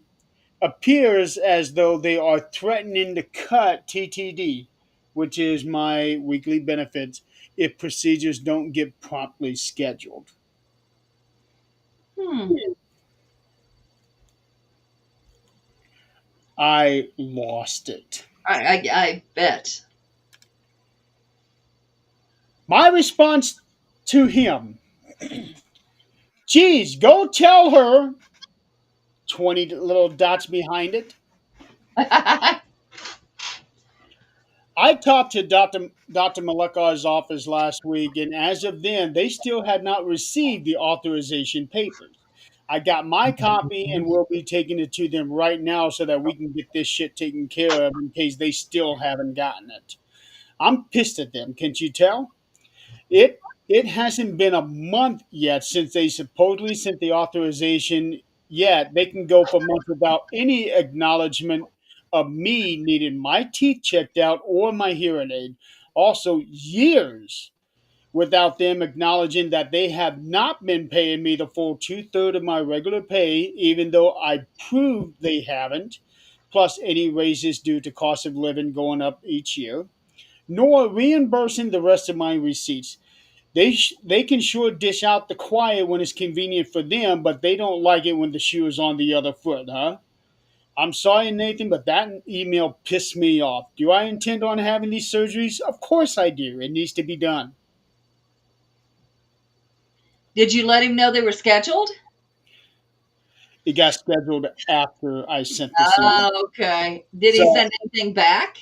Appears as though they are threatening to cut TTD, which is my weekly benefits, if procedures don't get promptly scheduled. Hmm. I lost it. I bet. My response to him, geez, go tell her, 20 little dots behind it. I talked to Dr. Malekar's office last week, and as of then, they still had not received the authorization papers. I got my copy and we'll be taking it to them right now so that we can get this shit taken care of in case they still haven't gotten it. I'm pissed at them, can't you tell? It hasn't been a month yet since they supposedly sent the authorization. Yet they can go for months without any acknowledgement of me needing my teeth checked out or my hearing aid. Also, years without them acknowledging that they have not been paying me the full two-thirds of my regular pay, even though I proved they haven't, plus any raises due to cost of living going up each year, nor reimbursing the rest of my receipts. They can sure dish out the quiet when it's convenient for them, but they don't like it when the shoe is on the other foot, huh? I'm sorry, Nathan, but that email pissed me off. Do I intend on having these surgeries? Of course I do. It needs to be done. Did you let him know they were scheduled? It got scheduled after I sent this email. Oh, okay. Did he So, send anything back?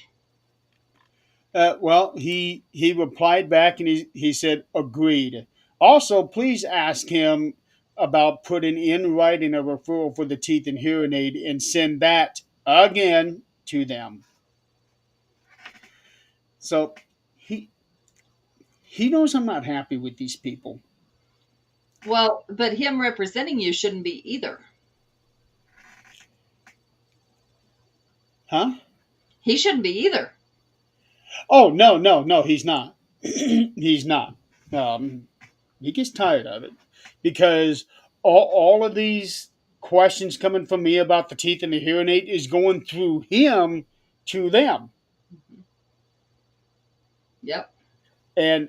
well, he replied back and he said agreed. Also, please ask him about putting in writing a referral for the teeth and hearing aid and send that again to them. So he he knows I'm not happy with these people, Well, but him representing you shouldn't be either. huh? He shouldn't be either. Oh no, no, no, he's not. He's not. Um, he gets tired of it because all of these questions coming from me about the teeth and the hearing aid is going through him to them, Yep. and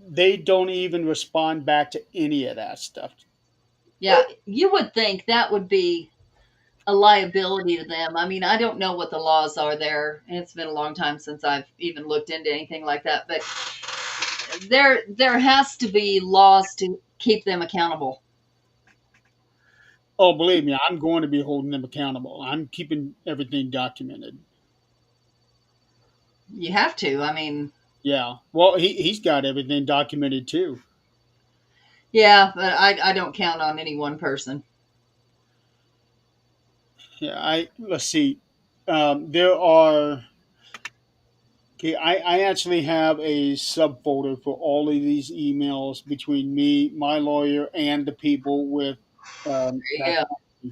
they don't even respond back to any of that stuff. Yeah. You would think that would be a liability to them. I mean, I don't know what the laws are there, and it's been a long time since I've even looked into anything like that. But there has to be laws to keep them accountable. Oh, believe me, I'm going to be holding them accountable. I'm keeping everything documented. You have to. I mean, Yeah. Well, he's got everything documented too. yeah, but I don't count on any one person. Yeah. Let's see. There are. Okay, I actually have a subfolder for all of these emails between me, my lawyer, and the people with that Yeah. Yeah.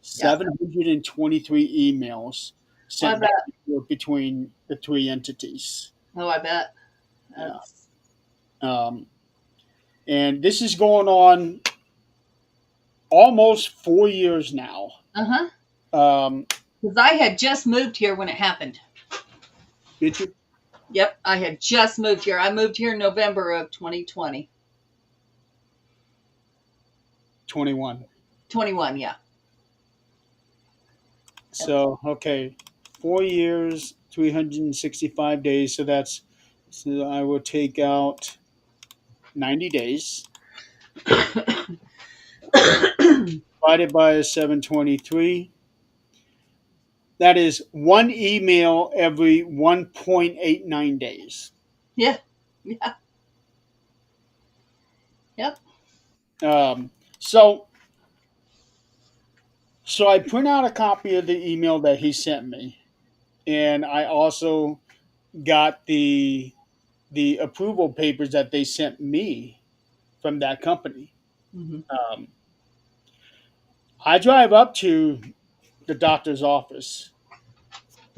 723 emails I sent back bet. and forth between the three entities. Oh, I bet. Yeah. That's Um, and this is going on almost 4 years now. uh-huh. Um, Because I had just moved here when it happened. did you? Yep, I had just moved here. I moved here in November of 2020. 21. 21, yeah. So, okay, 4 years, 365 days. So I will take out 90 days divided by 723. That is one email every 1.89 days. Yeah. Yeah. Yep. Um, so, so I print out a copy of the email that he sent me, and I also got the approval papers that they sent me from that company. Hmm. Um, I drive up to the doctor's office.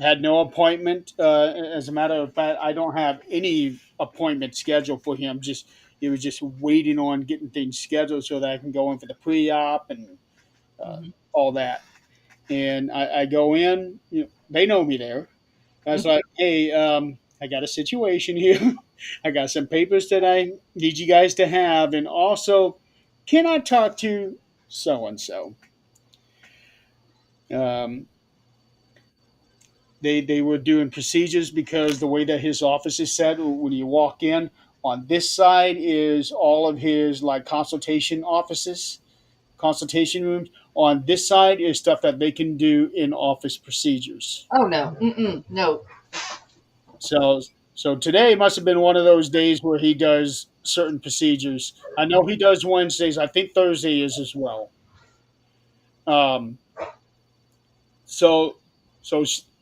Had no appointment. As a matter of fact, I don't have any appointment scheduled for him. Just he was just waiting on getting things scheduled so that I can go in for the pre-op and uh, Hmm. all that. And I go in. They know me there. I was like, "Hey, I got a situation here. I got some papers that I need you guys to have, and also, can I talk to so and so?" They were doing procedures because the way that his office is set, when you walk in, on this side is all of his like consultation offices, consultation rooms. On this side is stuff that they can do in office procedures. Oh, no. Mm-mm. No. So today must have been one of those days where he does certain procedures. I know he does Wednesdays. I think Thursday is as well. Um, so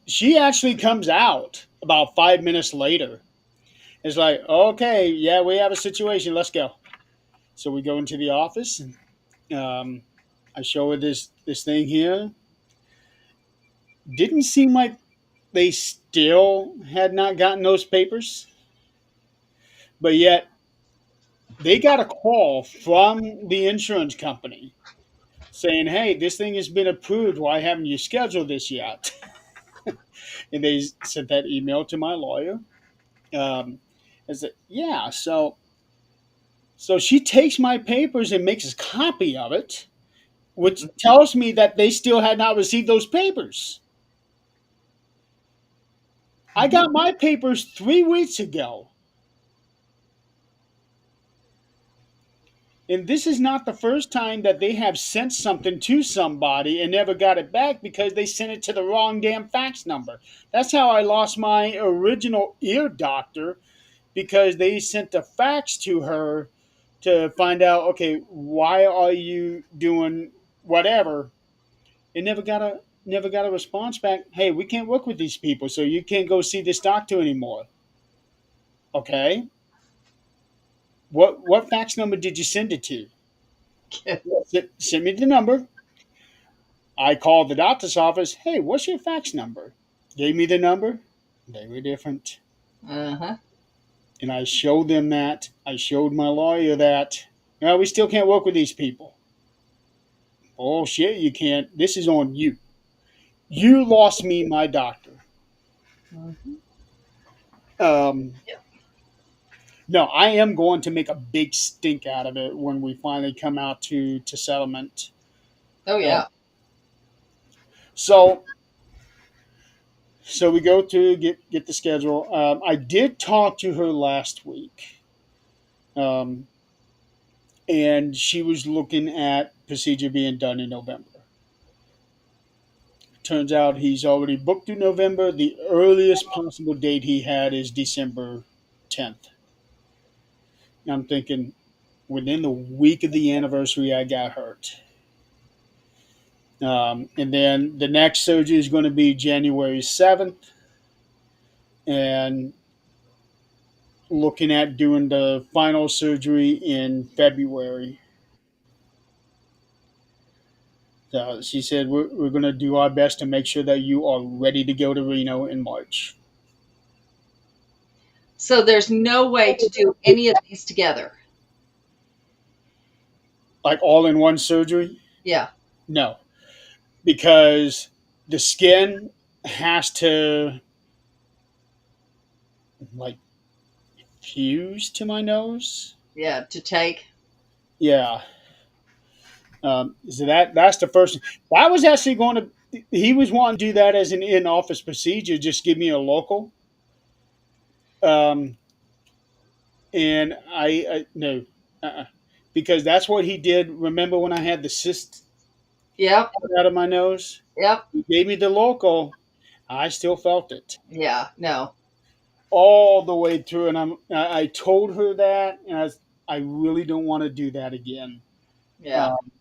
she actually comes out about 5 minutes later. It's like, okay, yeah, we have a situation. Let's go. So we go into the office, and I show her this thing here. Didn't seem like they still had not gotten those papers. But yet they got a call from the insurance company saying, "Hey, this thing has been approved. Why haven't you scheduled this yet?" And they sent that email to my lawyer. I said, "Yeah." So she takes my papers and makes a copy of it, which tells me that they still had not received those papers. I got my papers 3 weeks ago. And this is not the first time that they have sent something to somebody and never got it back because they sent it to the wrong damn fax number. That's how I lost my original ear doctor, because they sent a fax to her to find out, okay, why are you doing whatever? And never got a response back. Hey, we can't work with these people, so you can't go see this doctor anymore. Okay. What fax number did you send it to? Send me the number. I called the doctor's office. Hey, what's your fax number? Gave me the number. They were different. Uh-huh. And I showed them that. I showed my lawyer that. No, we still can't work with these people. Oh, shit, you can't. This is on you. You lost me my doctor. Mhm. Um, Yeah. no, I am going to make a big stink out of it when we finally come out to settlement. Oh Uh, yeah. so so we go to get the schedule. I did talk to her last week. Um, and she was looking at procedure being done in November. Turns out he's already booked through November. The earliest possible date he had is December 10th. And I'm thinking, within the week of the anniversary, I got hurt. And then the next surgery is going to be January 7th. And looking at doing the final surgery in February. So she said, we're going to do our best to make sure that you are ready to go to Reno in March. So there's no way to do any of these together. Like all in one surgery? Yeah. No, because the skin has to like fuse to my nose. Yeah. To take. Yeah. So that's the first. That was actually going to. He was wanting to do that as an in-office procedure. Just give me a local. Um, and I no, because that's what he did. Remember when I had the cyst Yep. out of my nose? Yep. He gave me the local. I still felt it Yeah. No. all the way through, and I told her that, and I really don't want to do that again. Yeah. Um,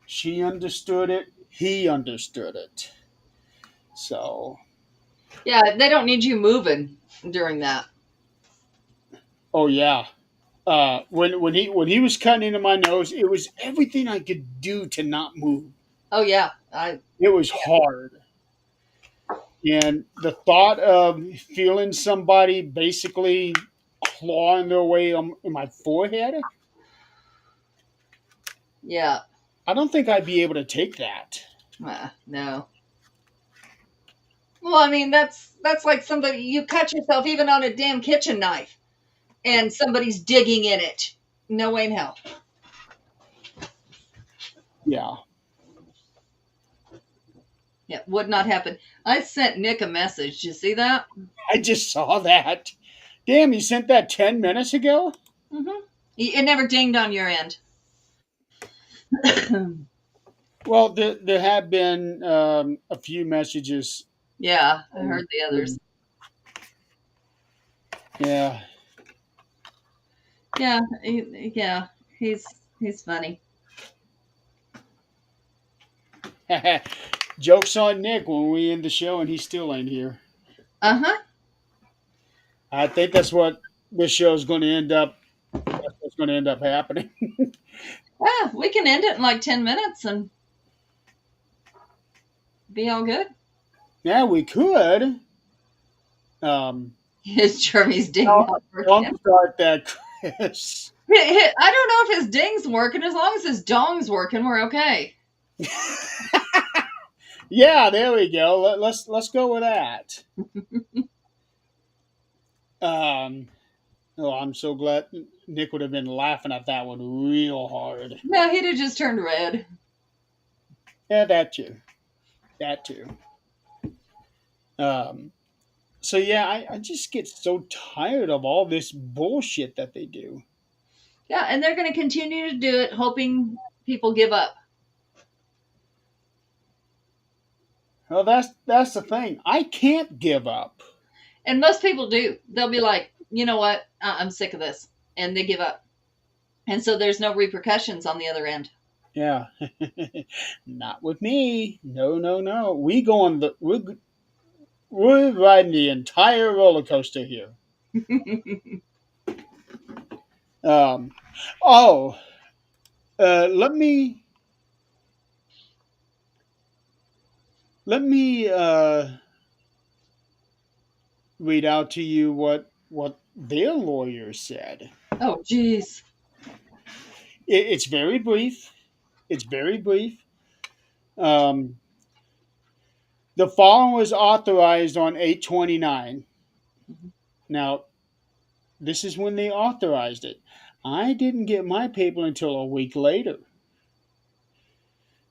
she understood it. He understood it. So, Yeah. They don't need you moving during that. oh yeah. When he was cutting into my nose, it was everything I could do to not move. Oh yeah. I. It was hard, and the thought of feeling somebody basically clawing their way on my forehead, Yeah. I don't think I'd be able to take that. No. Well, I mean, that's like somebody you cut yourself even on a damn kitchen knife, and somebody's digging in it. No way in hell. Yeah. Yeah, would not happen. I sent Nick a message. Did you see that? I just saw that. Damn, you sent that 10 minutes ago? Mm-hmm. It never dinged on your end. Well, there have been a few messages. Yeah, I heard the others. Yeah. Yeah, yeah, he's funny. Joke's on Nick when we end the show and he still ain't here. Uh huh. I think that's what this show's going to end up. That's what's going to end up happening. Yeah, we can end it in like 10 minutes and be all good. Yeah, we could. Um, Is Jeremy's ding No, not don't working? start that, Chris. I don't know if his ding's working. As long as his dong's working, we're okay. Yeah, there we go. Let's go with that. Um, oh, I'm so glad Nick would have been laughing at that one real hard. No, he'd have just turned red. Yeah, that too. That too. Um, so yeah, I just get so tired of all this bullshit that they do. Yeah, and they're going to continue to do it, hoping people give up. Well, that's the thing. I can't give up. And most people do. They'll be like, you know what? I'm sick of this. And they give up. And so there's no repercussions on the other end. Yeah, not with me. No, no, no. We go on the we're riding the entire roller coaster here. Um, oh, let me read out to you what their lawyer said. Oh, geez. It's very brief. It's very brief. Um, the following was authorized on 8/29. Now, this is when they authorized it. I didn't get my paper until a week later.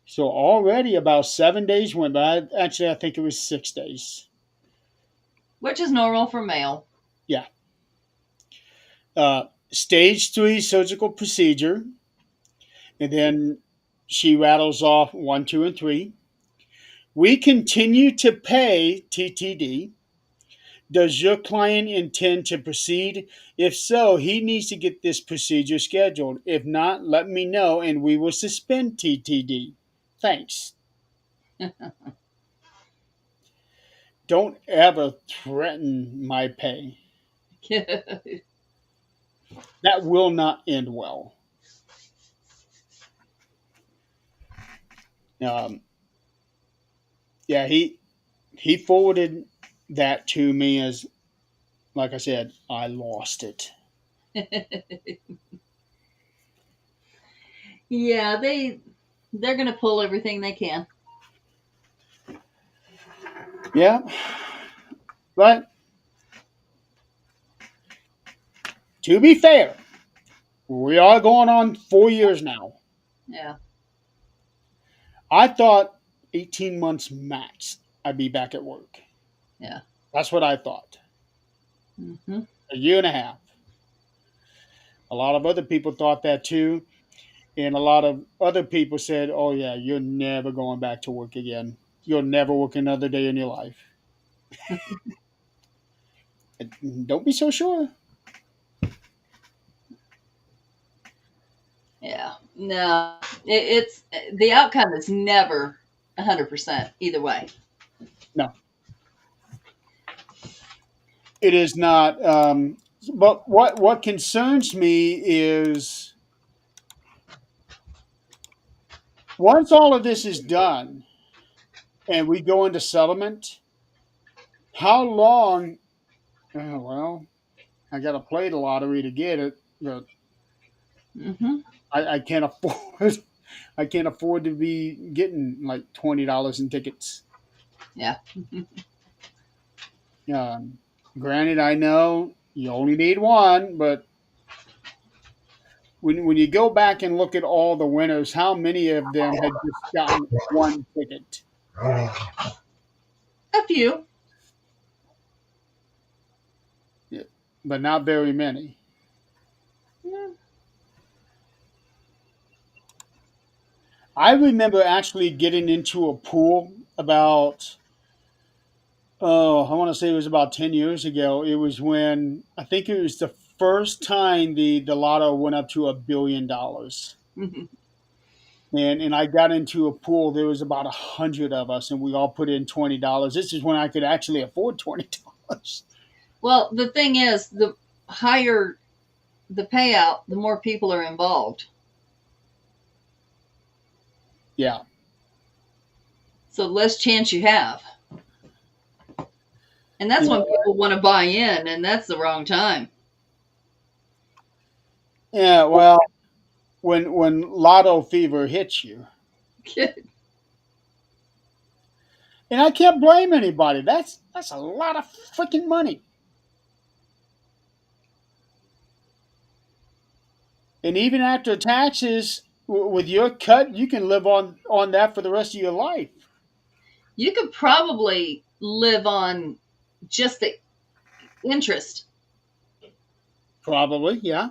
So already about 7 days went by. Actually, I think it was 6 days. Which is normal for male. Yeah. Stage 3 surgical procedure. And then she rattles off 1, 2, and 3. We continue to pay TTD. Does your client intend to proceed? If so, he needs to get this procedure scheduled. If not, let me know and we will suspend TTD. Thanks. Don't ever threaten my pay. That will not end well. Um, yeah, he forwarded that to me as, like I said, I lost it. Yeah, they're going to pull everything they can. Yeah, but to be fair, we are going on 4 years now. Yeah. I thought 18 months max I'd be back at work. Yeah. That's what I thought. Hmm. A year and a half. A lot of other people thought that too. And a lot of other people said, oh, yeah, you're never going back to work again. You'll never work another day in your life. Don't be so sure. Yeah. No, it's the outcome is never 100% either way. No, it is not. But what concerns me is once all of this is done and we go into settlement, how long? Well, I got to play the lottery to get it, but Hmm. I can't afford. I can't afford to be getting like $20 in tickets. Yeah. Um, Granted, I know you only need one, but when you go back and look at all the winners, how many of them had just gotten one ticket? A few. Yeah, but not very many. Yeah. I remember actually getting into a pool about, oh, I want to say it was about 10 years ago. It was when I think it was the first time the lotto went up to $1 billion. Mhm. And I got into a pool. There was about 100 of us, and we all put in $20. This is when I could actually afford $20. Well, the thing is, the higher the payout, the more people are involved. Yeah, So the less chance you have. And that's You when know, people want to buy in, and that's the wrong time. yeah. Well, when lotto fever hits you, and I can't blame anybody. That's a lot of freaking money. And even after taxes, with your cut, you can live on that for the rest of your life. You could probably live on just the interest. Probably, yeah,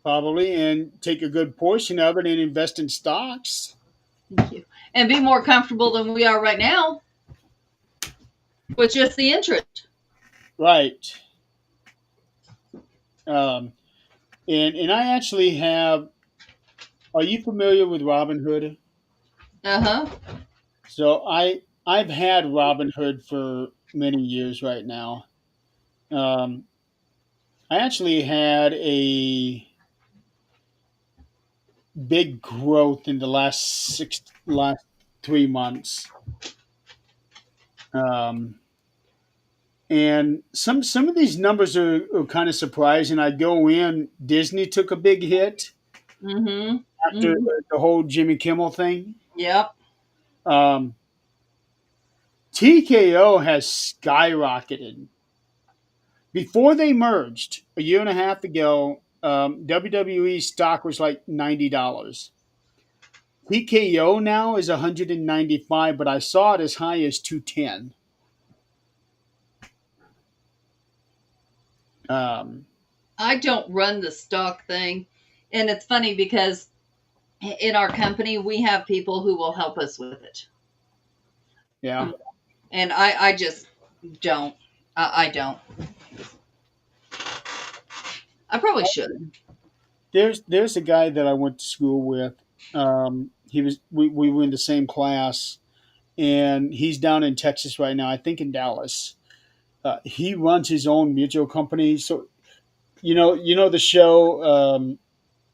probably, and take a good portion of it and invest in stocks. Thank you. And be more comfortable than we are right now with just the interest. Right. Um, and I actually have. Are you familiar with Robinhood? Uh huh. So I've had Robinhood for many years right now. Um, I actually had a big growth in the last 3 months. Um, and some of these numbers are kind of surprising. I go in, Disney took a big hit Mm hmm. after Mm hmm. the whole Jimmy Kimmel thing. Yep. Um, TKO has skyrocketed. Before they merged a year and a half ago, WWE stock was like $90. TKO now is 195, but I saw it as high as 210. Um, I don't run the stock thing. And it's funny because in our company, we have people who will help us with it. yeah, And I just don't. I don't. I probably should. there's a guy that I went to school with. We were in the same class, and he's down in Texas right now. I think in Dallas. He runs his own mutual company. So you know the show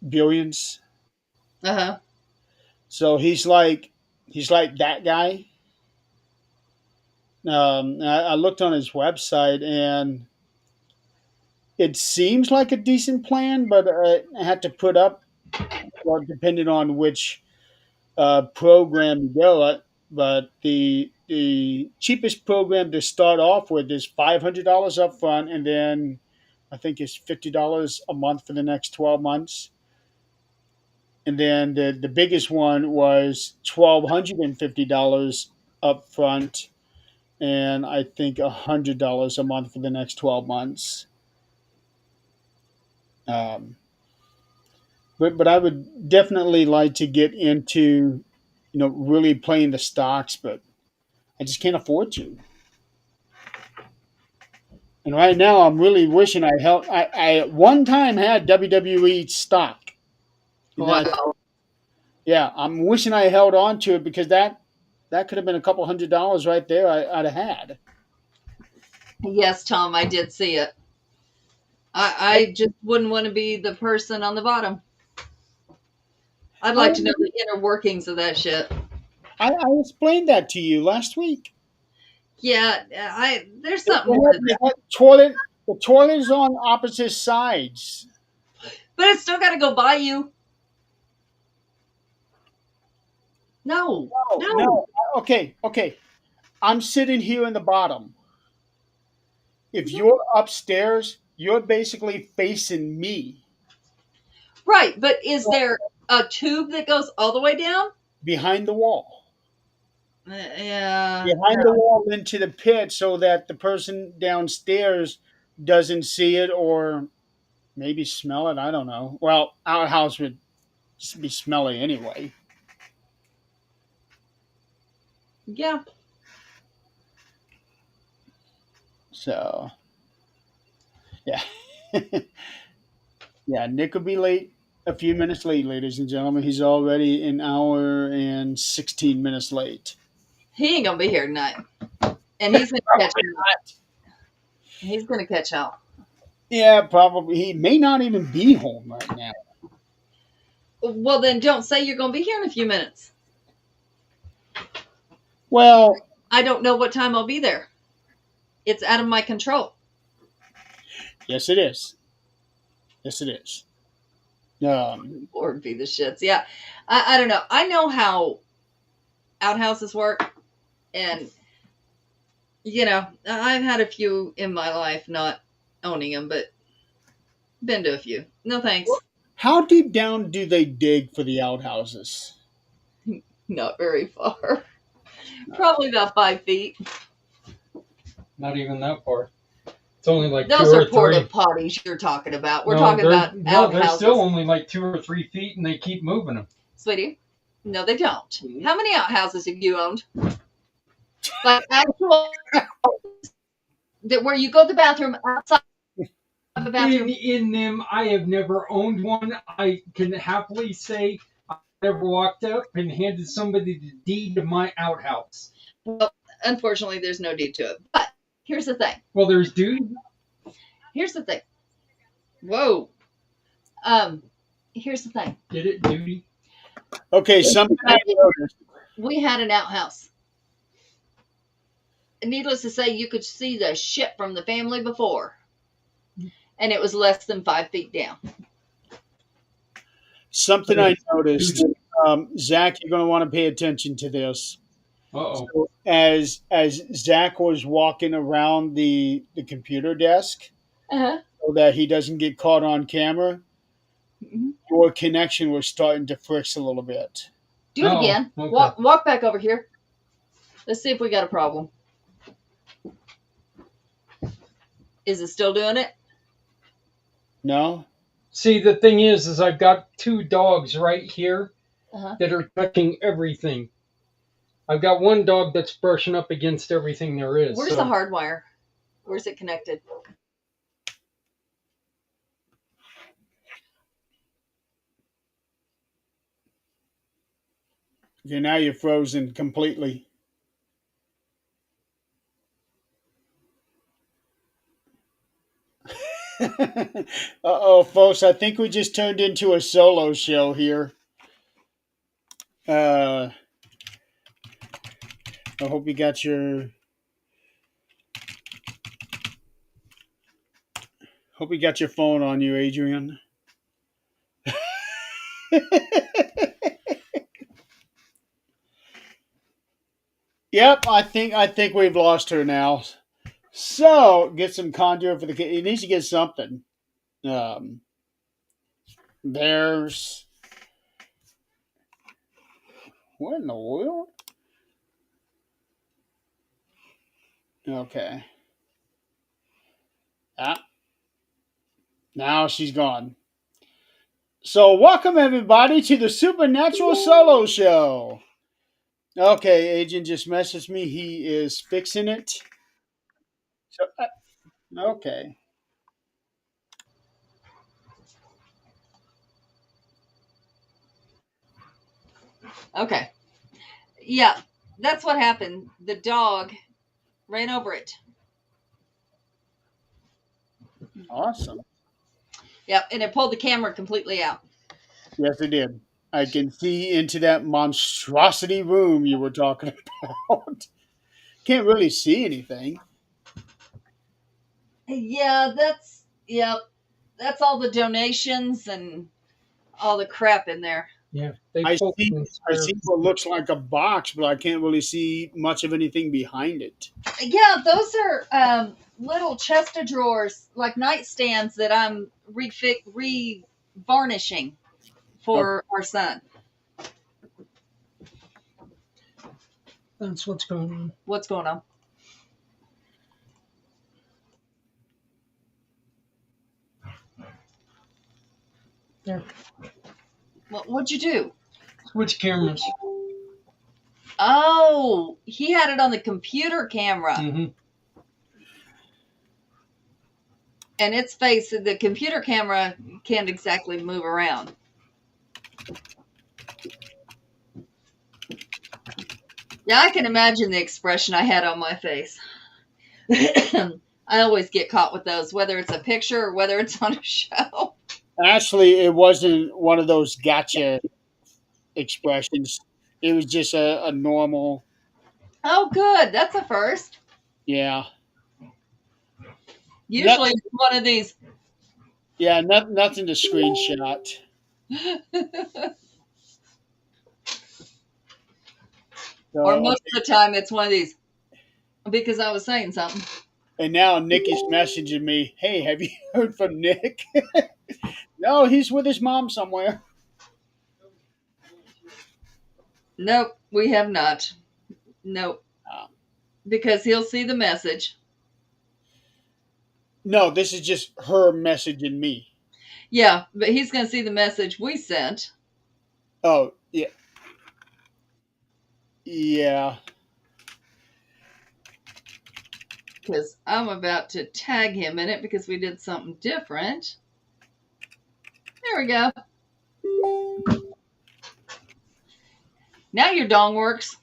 Billions. Uh huh. So he's like that guy. I looked on his website, and it seems like a decent plan, but I had to put up, well, depending on which program you go at. But the cheapest program to start off with is $500 up front, and then I think it's $50 a month for the next 12 months. And then the biggest one was $1,250 up front, and I think $100 a month for the next 12 months. Um, but I would definitely like to get into really playing the stocks, but I just can't afford to. And right now, I'm really wishing I held. I at one time had WWE stock, and then Wow. I'm wishing I held on to it because that could have been a couple $100 right there. I'd have had. Yes, Tom, I did see it. I just wouldn't want to be the person on the bottom. I'd I like to know the inner workings of that shit. I explained that to you last week. Yeah, I there's They something more to they that. had toilet. The toilet is on opposite sides. But it's still got to go by you. No, No, no. no. Okay, okay. I'm sitting here in the bottom. If you're upstairs, you're basically facing me Right, but is there a tube that goes all the way down? behind the wall. Yeah, Behind the wall into the pit so that the person downstairs doesn't see it or maybe smell it. I don't know. Well, our house would be smelly anyway. yeah. So, yeah. Yeah, Nick will be late, a few minutes late, ladies and gentlemen. He's already an hour and 16 minutes late. He ain't gonna be here tonight, and he's gonna catch out. He's gonna catch out. Yeah, probably. He may not even be home right now. Well, then don't say you're gonna be here in a few minutes. Well, I don't know what time I'll be there. It's out of my control. Yes, it is. Yes, it is. Lord be the shits. Yeah. I don't know. I know how outhouses work, and I've had a few in my life, not owning them, but been to a few. No thanks. How deep down do they dig for the outhouses? Not very far. Probably about 5 feet. Not even that far. It's only like Those two are or porta three. potties you're talking about. We're No, talking they're about no, they're outhouses. still only like 2 or 3 feet, and they keep moving them. Sweetie, no, they don't. Mhm. How many outhouses have you owned? Like actual that where you go to the bathroom outside of the bathroom. In them, I have never owned one. I can happily say I never walked up and handed somebody the deed to my outhouse. Well, unfortunately, there's no deed to it. But here's the thing. Well, there's duty. Here's the thing. Whoa. Here's the thing. Get it, duty. Okay, something I noticed. We had an outhouse. Needless to say, you could see the shit from the family before, and it was less than 5 feet down. Something I noticed. Zach, you're going to want to pay attention to this. Uh-oh. So as Zach was walking around the computer desk, so that he doesn't get caught on camera, your connection was starting to friction a little bit. Do it again. Okay. Walk back over here. Let's see if we got a problem. Is it still doing it? No? See, the thing is I've got two dogs right here that are touching everything. I've got one dog that's brushing up against everything there is. Where's the hard wire? Where's it connected? Okay, now you're frozen completely. Uh-oh, folks, I think we just turned into a solo show here. I hope you got your phone on you, Adrian. Yep, I think we've lost her now. So get some conjure for the kid. He needs to get something. There's what in the world? Okay. Ah, now she's gone. So welcome everybody to the Supernatural Solo Show. Okay, Agent just messaged me. He is fixing it. So, okay. Okay. Yeah, that's what happened. The dog ran over it. Awesome. Yep, and it pulled the camera completely out. Yes, it did. I can see into that monstrosity room you were talking about. Can't really see anything. Yeah, that's all the donations and all the crap in there. Yeah, I see what looks like a box, but I can't really see much of anything behind it. Yeah, those are little chest of drawers, like nightstands that I'm re-varnishing for our son. That's what's going on. What's going on? There. What'd you do? Switch cameras. Oh, he had it on the computer camera. Mm-hmm. And its face, the computer camera can't exactly move around. Yeah, I can imagine the expression I had on my face. I always get caught with those, whether it's a picture or whether it's on a show. Actually, it wasn't one of those gotcha expressions. It was just a normal. Oh, good. That's a first. Yeah. Usually it's one of these. Yeah, nothing to screenshot. So, Or most okay. of the time it's one of these because I was saying something. And now Nick is messaging me, "Hey, have you heard from Nick?" No, he's with his mom somewhere. Nope, we have not. Nope. Um, Because he'll see the message. no, this is just her messaging me. Yeah, but he's going to see the message we sent. Oh, yeah. Yeah. Because I'm about to tag him in it because we did something different. There we go. Now your dong works.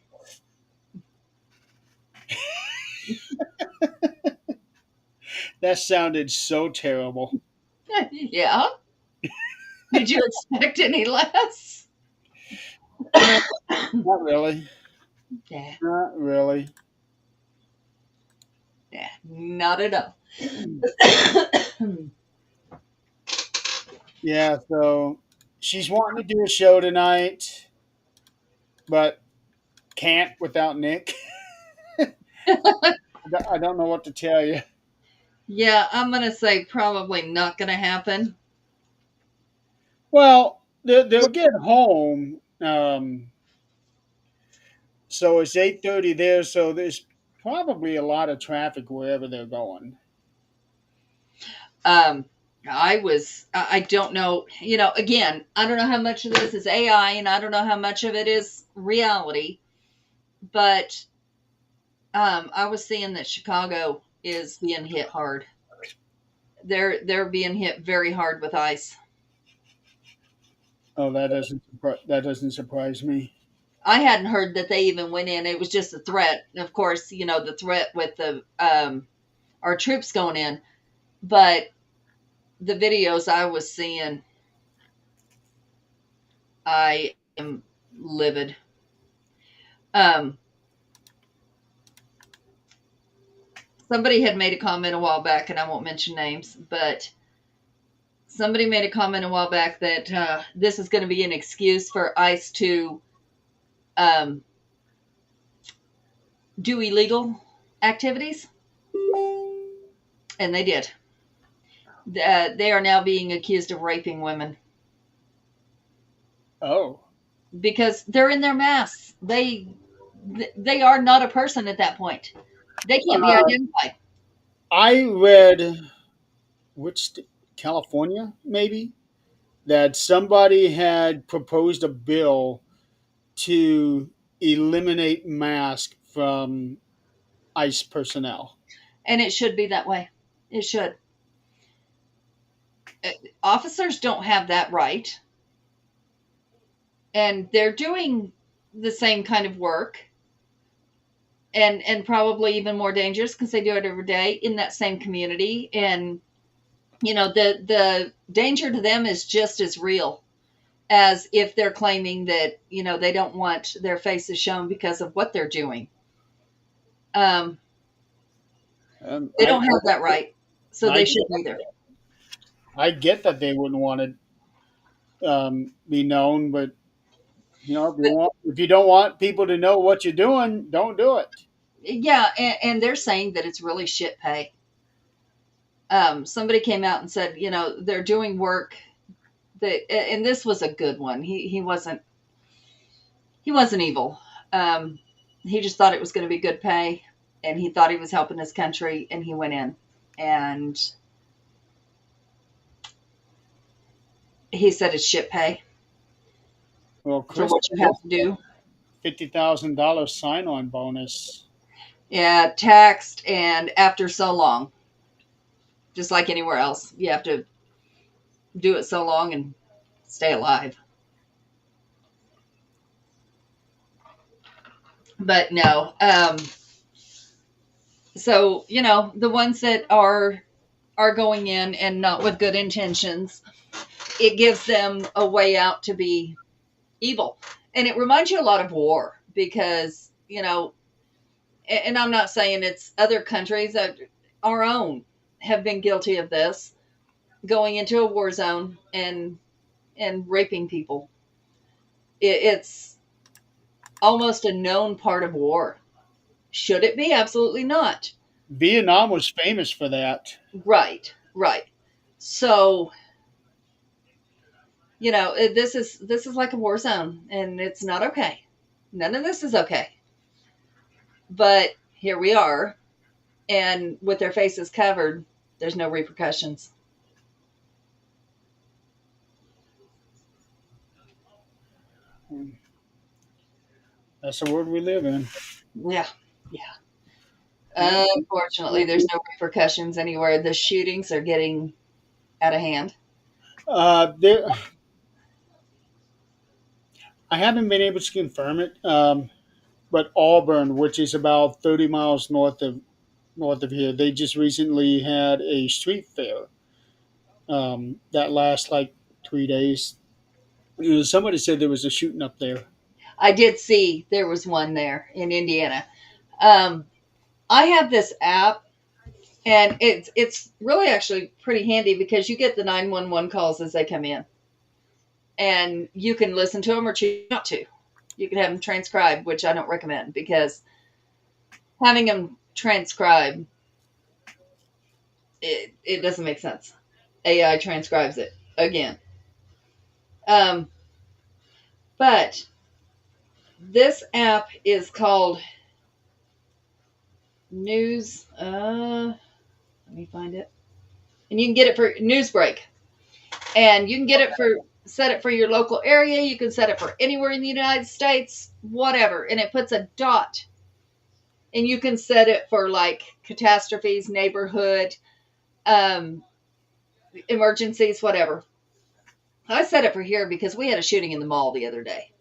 That sounded so terrible. Yeah. Did you expect any less? No, not really. Yeah. Not really. Yeah. Not at all. Yeah, so she's wanting to do a show tonight, but can't without Nick. I don't know what to tell you. Yeah, I'm going to say probably not going to happen. Well, they'll get home. So it's 8:30 there, so there's probably a lot of traffic wherever they're going. Um, I don't know, again, I don't know how much of this is AI and I don't know how much of it is reality, but I was seeing that Chicago is being hit hard. They're being hit very hard with ice. Oh, that doesn't surprise me. I hadn't heard that they even went in. It was just a threat. And of course, the threat with the our troops going in, but the videos I was seeing, I am livid. Um, Somebody had made a comment a while back, and I won't mention names, but somebody made a comment a while back that this is going to be an excuse for ICE to um, do illegal activities, and they did. They are now being accused of raping women Oh, because they're in their masks. They are not a person at that point. They can't be uh, identified. I read California maybe that somebody had proposed a bill to eliminate masks from ICE personnel. And it should be that way. It should. Officers don't have that right. And they're doing the same kind of work and probably even more dangerous because they do it every day in that same community. And, the danger to them is just as real as if they're claiming that, they don't want their faces shown because of what they're doing. Um, they I, don't have that right. So I they shouldn't either. I get that they wouldn't want to be known, but if you don't want people to know what you're doing, don't do it. Yeah, and they're saying that it's really shit pay. Somebody came out and said, they're doing work that, and this was a good one. He wasn't evil. He just thought it was going to be good pay, and he thought he was helping his country, and he went in, and he said it's shit pay Well, for Chris, what you have to do. $50,000 sign-on bonus. Yeah, taxed, and after so long, just like anywhere else, you have to do it so long and stay alive. But no, so the ones that are going in and not with good intentions, it gives them a way out to be evil. And it reminds you a lot of war because, and I'm not saying it's other countries, our own. have been guilty of this, going into a war zone and raping people. It's almost a known part of war. Should it be? Absolutely not. Vietnam was famous for that. Right, right. So, this is like a war zone, and it's not okay. None of this is okay. But here we are, and with their faces covered, there's no repercussions. That's the world we live in. Yeah, yeah. Yeah. Unfortunately, there's no repercussions anywhere. The shootings are getting out of hand. There, I haven't been able to confirm it, but Auburn, which is about 30 miles north of here, they just recently had a street fair that lasts like 3 days. Somebody said there was a shooting up there. I did see there was one there in Indiana. Um, I have this app, and it's really actually pretty handy because you get the 911 calls as they come in, and you can listen to them or choose not to. You can have them transcribed, which I don't recommend because having them transcribed, it doesn't make sense. AI transcribes it again. Um, but this app is called News. Let me find it. And you can get it for Newsbreak. And you can get it for set it for your local area. You can set it for anywhere in the United States, whatever. And it puts a dot. And you can set it for like catastrophes, neighborhood, um, emergencies, whatever. I set it for here because we had a shooting in the mall the other day.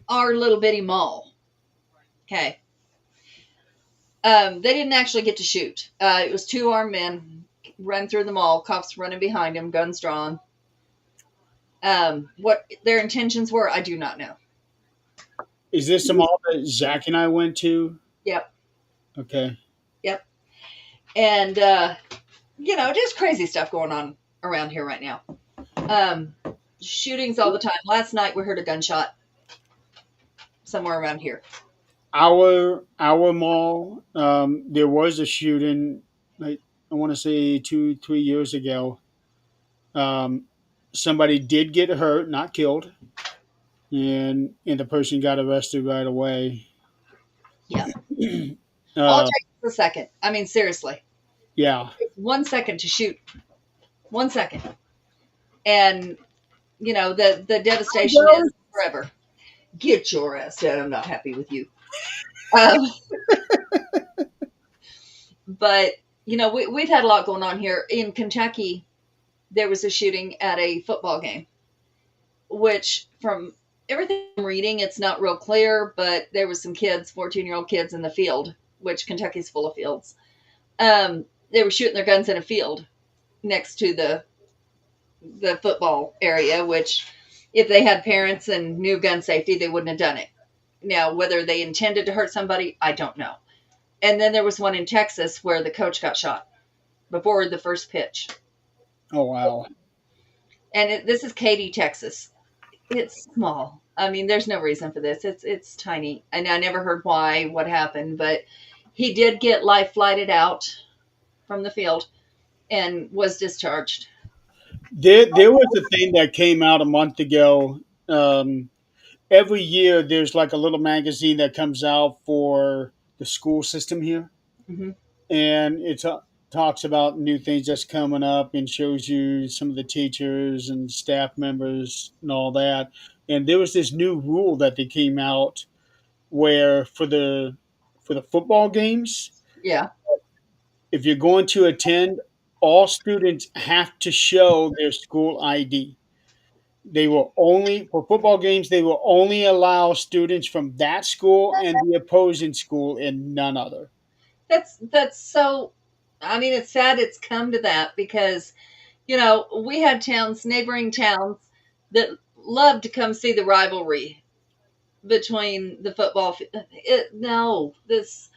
Our little bitty mall. Okay. They didn't actually get to shoot. It was two armed men run through the mall, cops running behind him, guns drawn. What their intentions were, I do not know. Is this the mall that Zach and I went to? Yep, Okay. yep. And, just crazy stuff going on around here right now. Um, Shootings all the time. Last night we heard a gunshot somewhere around here. Our mall, there was a shooting, like I want to say 2 3 years ago. Um, Somebody did get hurt, not killed, and the person got arrested right away. Yeah. All it uh, takes is a second. I mean, seriously. yeah, 1 second to shoot. 1 second. And, the devastation is forever. Get your ass down. I'm not happy with you. Um, but, we've had a lot going on here. In Kentucky, there was a shooting at a football game, which from everything I'm reading, it's not real clear, but there was some kids, 14-year-old kids in the field, which Kentucky's full of fields. They were shooting their guns in a field next to the football area, which if they had parents and knew gun safety, they wouldn't have done it. Now, whether they intended to hurt somebody, I don't know. And then there was one in Texas where the coach got shot before the first pitch. oh wow. And this is Katy, Texas. It's small. I mean, there's no reason for this. It's tiny. And I never heard what happened, but he did get life flighted out from the field and was discharged. There was a thing that came out a month ago. Um, every year, there's like a little magazine that comes out for the school system here, Mm-hmm. and talks about new things that's coming up and shows you some of the teachers and staff members and all that. And there was this new rule that they came out where for the football games, Yeah. if you're going to attend, all students have to show their school ID. They will only for football games. They will only allow students from that school and the opposing school, and none other. That's so. I mean, it's sad it's come to that because we had neighboring towns that love to come see the rivalry between the football. No, this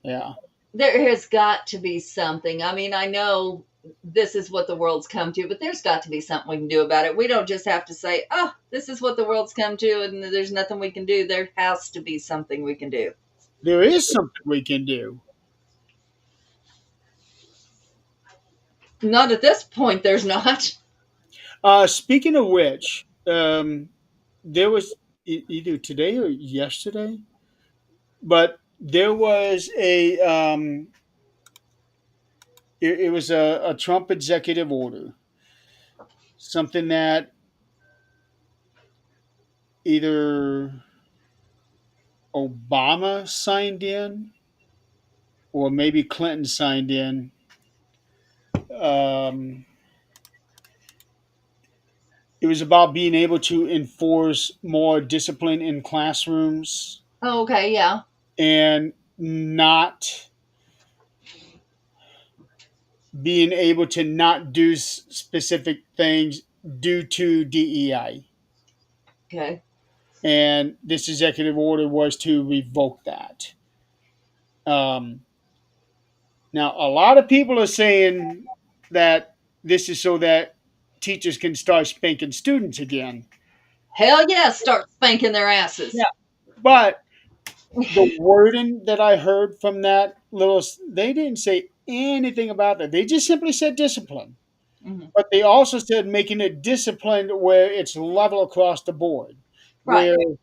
Yeah. There has got to be something. I mean, I know this is what the world's come to, but there's got to be something we can do about it. We don't just have to say, oh, this is what the world's come to and there's nothing we can do. There has to be something we can do. There is something we can do. Not at this point, there's not. Speaking of which, there was either today or yesterday, but there was it was a Trump executive order, something that either Obama signed in or maybe Clinton signed in. Um, it was about being able to enforce more discipline in classrooms Oh, okay, yeah. and not being able to not do specific things due to DEI. Okay. And this executive order was to revoke that. Um, Now, a lot of people are saying that this is so that teachers can start spanking students again. Hell yeah, start spanking their asses. Yeah. But the wording that I heard from that little, they didn't say anything about that. They just simply said discipline. Mhm. But they also said making it disciplined where it's level across the board, Right. where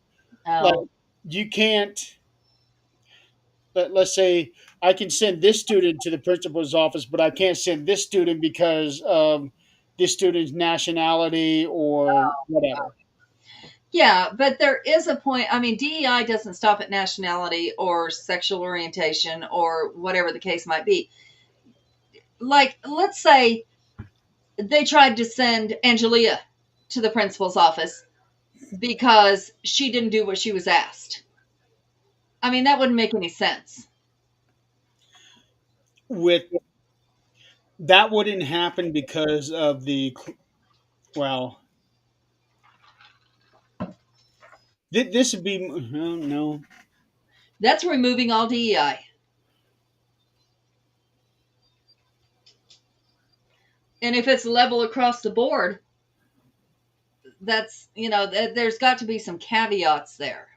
like Oh, you can't, let's say I can send this student to the principal's office, but I can't send this student because of this student's nationality or whatever. yeah, but there is a point. I mean, DEI doesn't stop at nationality or sexual orientation or whatever the case might be. Like, let's say they tried to send Angelia to the principal's office because she didn't do what she was asked. I mean, that wouldn't make any sense. With that wouldn't happen because of the well. This would be no. That's removing all DEI. And if it's level across the board, that's, there's got to be some caveats there.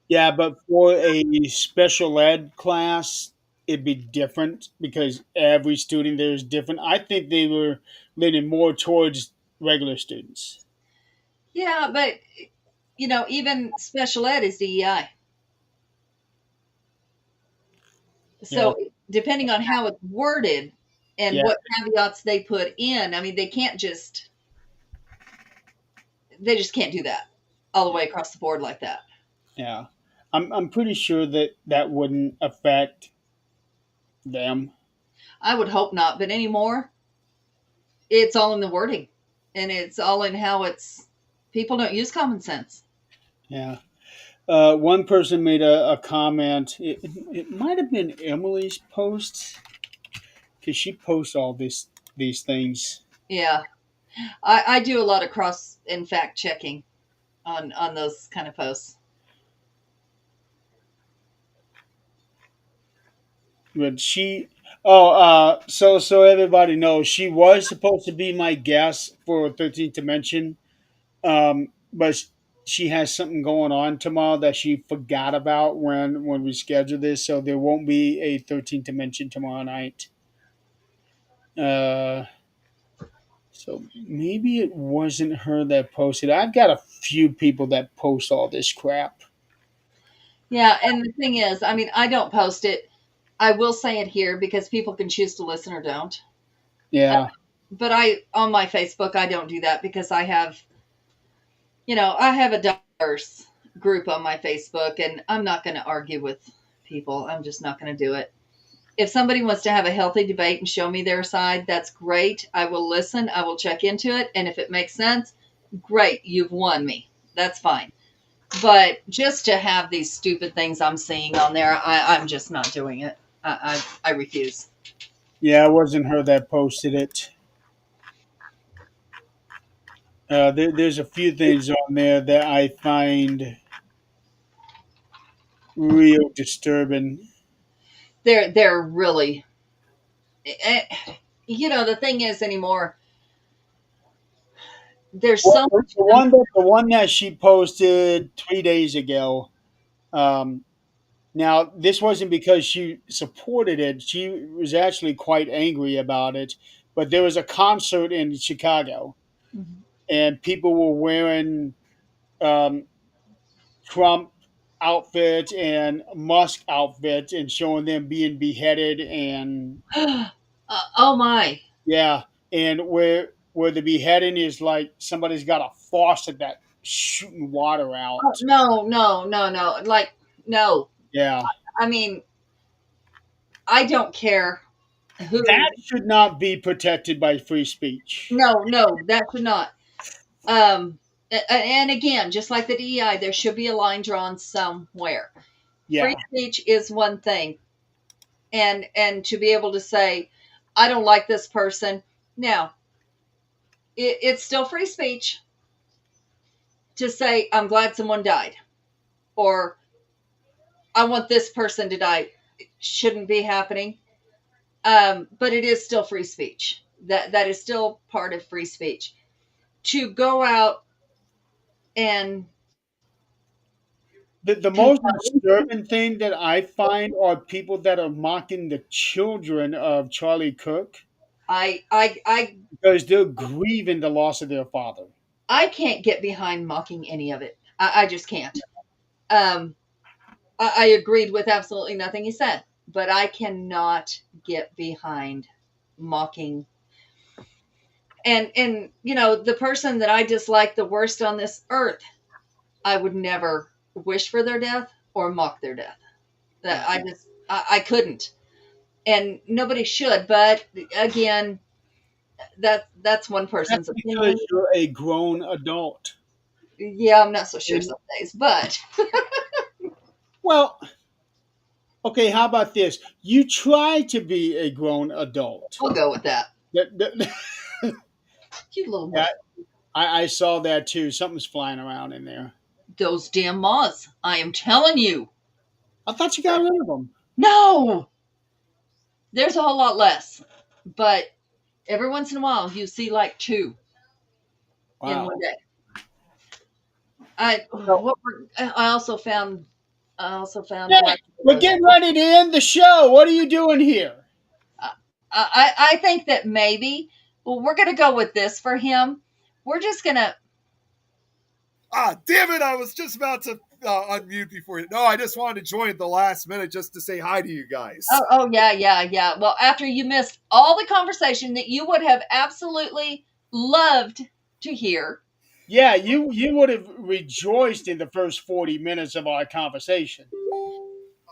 Yeah, but for a special ed class, it'd be different because every student there is different. I think they were leaning more towards regular students. Yeah, but, even special ed is DEI. Yeah, So depending on how it's worded and yeah, what caveats they put in, I mean, they just can't do that all the way across the board like that. yeah. I'm pretty sure that that wouldn't affect them. I would hope not, but anymore, it's all in the wording and it's all in how it's people don't use common sense. Yeah. One person made a comment. It might have been Emily's post because she posts all these things. Yeah. I do a lot of cross and fact checking on those kind of posts. But so everybody knows she was supposed to be my guest for 13th Dimension, but she has something going on tomorrow that she forgot about when we scheduled this, so there won't be a 13th Dimension tomorrow night. Uh, so maybe it wasn't her that posted. I've got a few people that post all this crap. Yeah, and the thing is, I mean, I don't post it. I will say it here because people can choose to listen or don't. Yeah, But on my Facebook, I don't do that because I have a diverse group on my Facebook and I'm not going to argue with people. I'm just not going to do it. If somebody wants to have a healthy debate and show me their side, that's great. I will listen. I will check into it. And if it makes sense, great. You've won me. That's fine. But just to have these stupid things I'm seeing on there, I'm just not doing it. I refuse. yeah, it wasn't her that posted it. There's a few things on there that I find real disturbing. They're really, eh, the thing is anymore. There's Well, so the much. one that she posted 3 days ago. Um, Now, this wasn't because she supported it. She was actually quite angry about it. But there was a concert in Chicago, Mhm. and people were wearing um, Trump outfits and Musk outfits and showing them being beheaded. And Oh my. yeah, and where the beheading is like somebody's got a faucet that shooting water Oh, out. no, no, no, no. Like, no. Yeah, I mean, I don't care who. that should not be protected by free speech. No, no, that should not. Um, and again, just like the DEI, there should be a line drawn somewhere. Free Yeah. speech is one thing, and to be able to say, I don't like this person. Now, it's still free speech to say, I'm glad someone died, or I want this person to die. It shouldn't be happening. But it is still free speech. That is still part of free speech. To go out and The most disturbing thing that I find are people that are mocking the children of Charlie Cook I because they're grieving the loss of their father. I can't get behind mocking any of it. I just can't. Um, I agreed with absolutely nothing he said, but I cannot get behind mocking. And the person that I dislike the worst on this earth, I would never wish for their death or mock their death. That Yeah. I couldn't, and nobody should. But again, that's one That's person's because opinion. you're a grown adult. Yeah, I'm not so sure And some days, but well, okay, how about this? You try to be a grown adult. we'll go with that. That- You little yeah, boy. I saw that too. Something's flying around in there. Those damn moths. I am telling you. I thought you got rid of them. No, there's a whole lot less, but every once in a while you see like two in one Wow. day. I So, what were, I also found Nick, black we're widows. getting ready to end the show. What are you doing here? I think that maybe, well, we're gonna go with this for him. We're just gonna. Ah, damn it! I was just about to unmute before you. No, I just wanted to join at the last minute just to say hi to you guys. Oh yeah, yeah, yeah. Well, after you missed all the conversation that you would have absolutely loved to hear, Yeah, you would have rejoiced in the first 40 minutes of our conversation.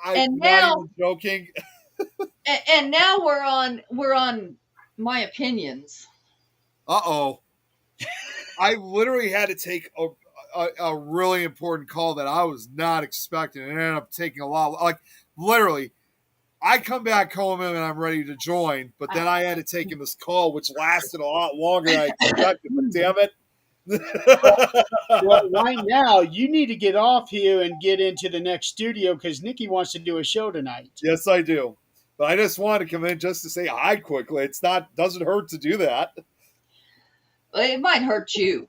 I'm and not now even joking. and now we're on my opinions. Uh-oh. I literally had to take a really important call that I was not expecting and ended up taking a lot. Like, literally, I come back home and I'm ready to join, but then I had to take in this call, which lasted a lot longer than I expected. But damn it. Well, right now, you need to get off here and get into the next studio because Nikki wants to do a show tonight. Yes, I do. But I just wanted to come in just to say hi quickly. It's not doesn't hurt to do that. It might hurt you.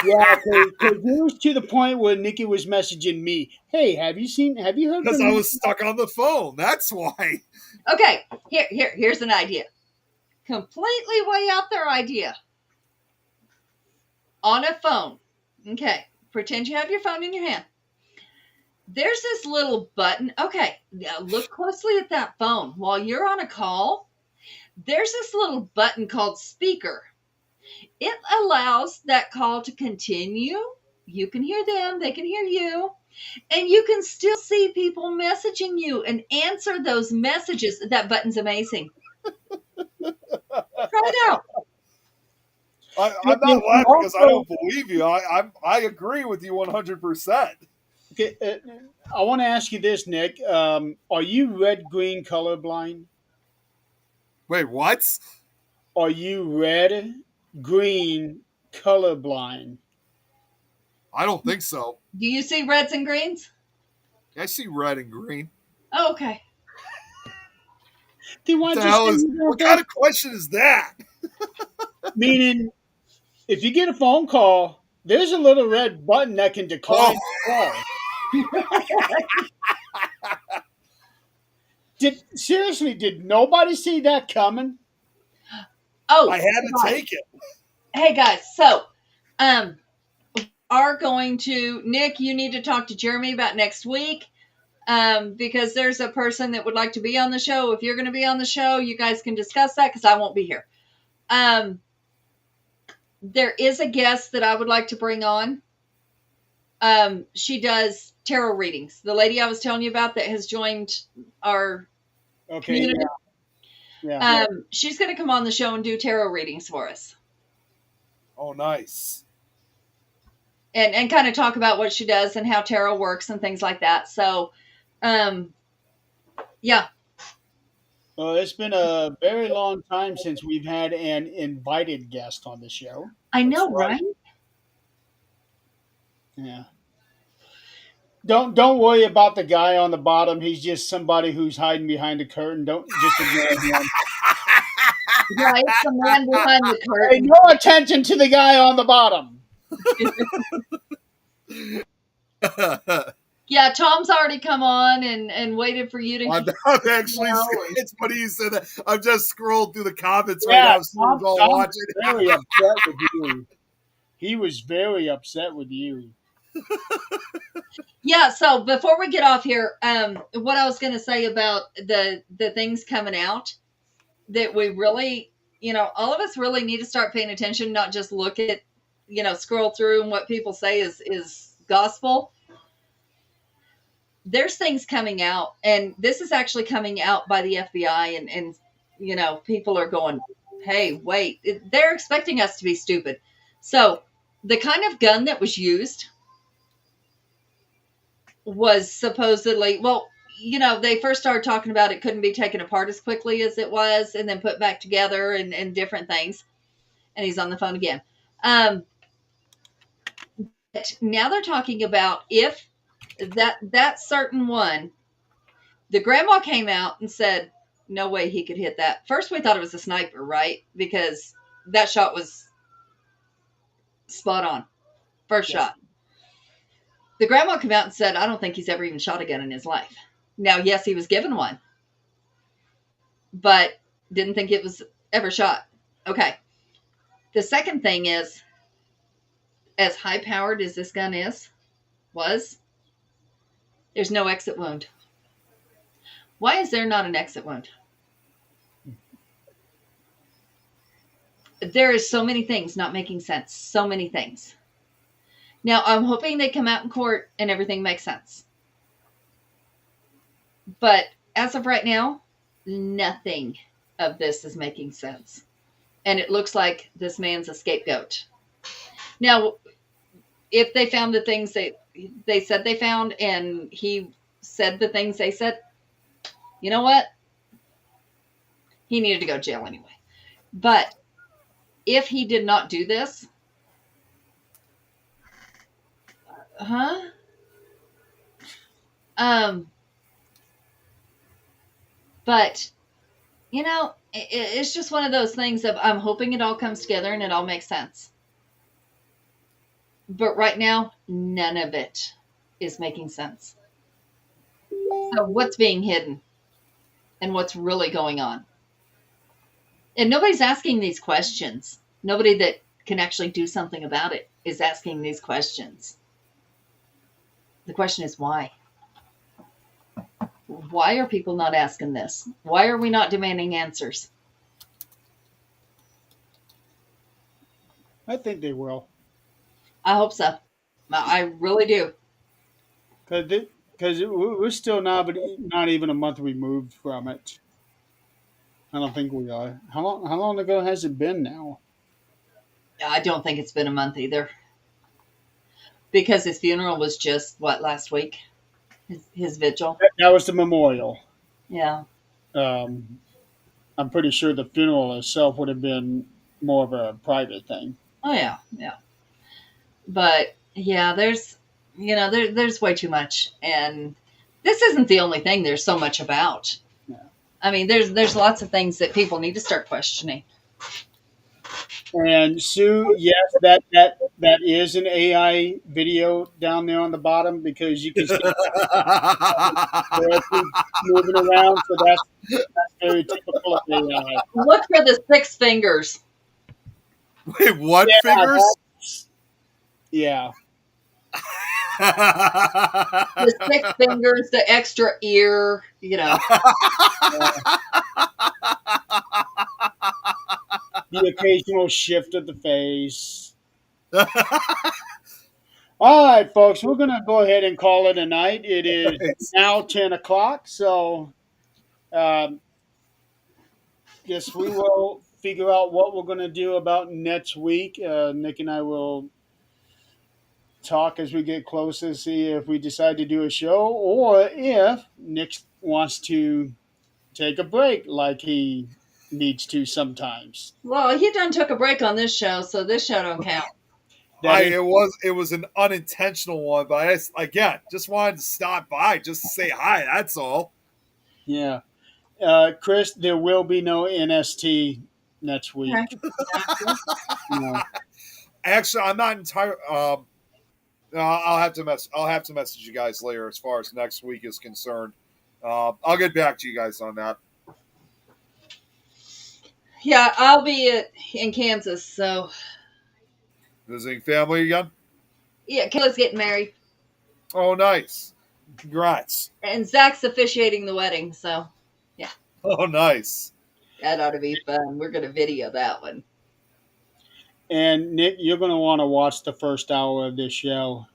Yeah, because it was to the point where Nikki was messaging me, "Hey, have you heard Because from I me?" was stuck on the phone. That's why. Okay, here's an idea. Completely way out there idea. On a phone. Okay, pretend you have your phone in your hand. There's this little button. Okay, now look closely at that phone. While you're on a call, there's this little button called speaker. It allows that call to continue. You can hear them, they can hear you, and you can still see people messaging you and answer those messages. That button's amazing. Try it out. I'm not You laughing because I also, don't believe you. I agree with you 100%. okay, I want to ask you this, Nick. Are you red green colorblind? Wait, what? Are you red green colorblind? I don't think so. Do you see reds and greens? I see red and green. Oh, okay. They What want the you to hell say is? you don't What go. kind of question is that? Meaning, if you get a phone call, there's a little red button that can Oh, decline the call. Did nobody see that coming? I Oh, had to right. take it. Hey guys, so um are going to Nick, you need to talk to Jeremy about next week. Because there's a person that would like to be on the show. If you're going to be on the show, you guys can discuss that because I won't be here. There is a guest that I would like to bring on. She does tarot readings. The lady I was telling you about that has joined our Okay, community. yeah. She's going to come on the show and do tarot readings for us. Oh, nice. And kind of talk about what she does and how tarot works and things like that. So, yeah. Well, it's been a very long time since we've had an invited guest on the show. I That's know, right. right? Yeah. Don't worry about the guy on the bottom. He's just somebody who's hiding behind a curtain. Don't just ignore him. Yeah, it's the man behind the Pay curtain. no attention to the guy on the bottom. Yeah, Tom's already come on and waited for you to I'm actually. It's funny you said that. I'm just scrolling through the comments right Yeah, now. So Tom, all Tom's watching. very upset with you. He was very upset with you. Yeah, so before we get off here, what I was going to say about the things coming out that we really, all of us really need to start paying attention, not just look at, scroll through and what people say is gospel. There's things coming out, and this is actually coming out by the FBI, and people are going, hey, wait, they're expecting us to be stupid. So the kind of gun that was used was supposedly, well, they first started talking about it couldn't be taken apart as quickly as it was and then put back together and different things. And he's on the phone again. But now they're talking about if that certain one, the grandma came out and said, no way he could hit that. First, we thought it was a sniper, right? Because that shot was spot on. First Yes. shot. The grandma came out and said, I don't think he's ever even shot a gun in his life. Now, yes, he was given one, but didn't think it was ever shot. Okay. The second thing is, as high powered as this gun was, there's no exit wound. Why is there not an exit wound? There is so many things not making sense. So many things. Now, I'm hoping they come out in court and everything makes sense. But as of right now, nothing of this is making sense. And it looks like this man's a scapegoat. Now, if they found the things they said they found and he said the things they said, you know what? He needed to go to jail anyway. But if he did not do this, but it's just one of those things of I'm hoping it all comes together and it all makes sense. But right now, none of it is making sense. So what's being hidden and what's really going on? And nobody's asking these questions. Nobody that can actually do something about it is asking these questions. The question is why? Why are people not asking this? Why are we not demanding answers? I think they will. I hope so. I really do. Because we're still not even a month removed from it. I don't think we are. How long ago has it been now? I don't think it's been a month either. Because his funeral was just, last week? His vigil? That was the memorial. Yeah. I'm pretty sure the funeral itself would have been more of a private thing. Oh, yeah. Yeah. But, yeah, there's way too much. And this isn't the only thing there's so much about. Yeah. I mean, there's lots of things that people need to start questioning. And Sue, yes, that is an AI video down there on the bottom because you can see characters moving around. So that's very typical of AI. Look for the six fingers. Wait, what Yeah, fingers? yeah. The six fingers, the extra ear, you know. The occasional shift of the face. All right, folks, we're going to go ahead and call it a night. It is now 10 o'clock, so um, guess we will figure out what we're going to do about next week. Nick and I will talk as we get closer, see if we decide to do a show or if Nick wants to take a break like he needs to sometimes. Well, he done took a break on this show, so this show don't count. It was an unintentional one, but I just wanted to stop by just to say hi. That's all. Yeah. Chris, there will be no NST next week. No. Actually, I'm not entirely. I'll have to message you guys later as far as next week is concerned. I'll get back to you guys on that. Yeah, I'll be in Kansas, so Visiting family again? yeah, Kayla's getting married. Oh, nice. Congrats. And Zach's officiating the wedding, so yeah. Oh, nice. That ought to be fun. We're gonna video that one. And Nick, you're going to want to watch the first hour of this show.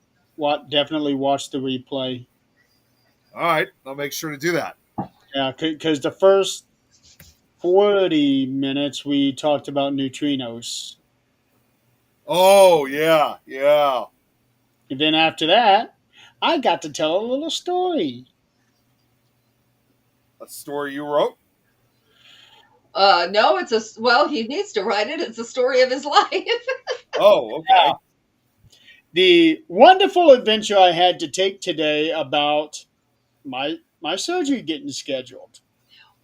Definitely watch the replay. All right, I'll make sure to do that. Yeah, because the first 40 minutes we talked about neutrinos. Oh, yeah, yeah. And then after that, I got to tell a little story. A story you wrote? No, he needs to write it. It's a story of his life. Oh, okay. Yeah. The wonderful adventure I had to take today about my surgery getting scheduled.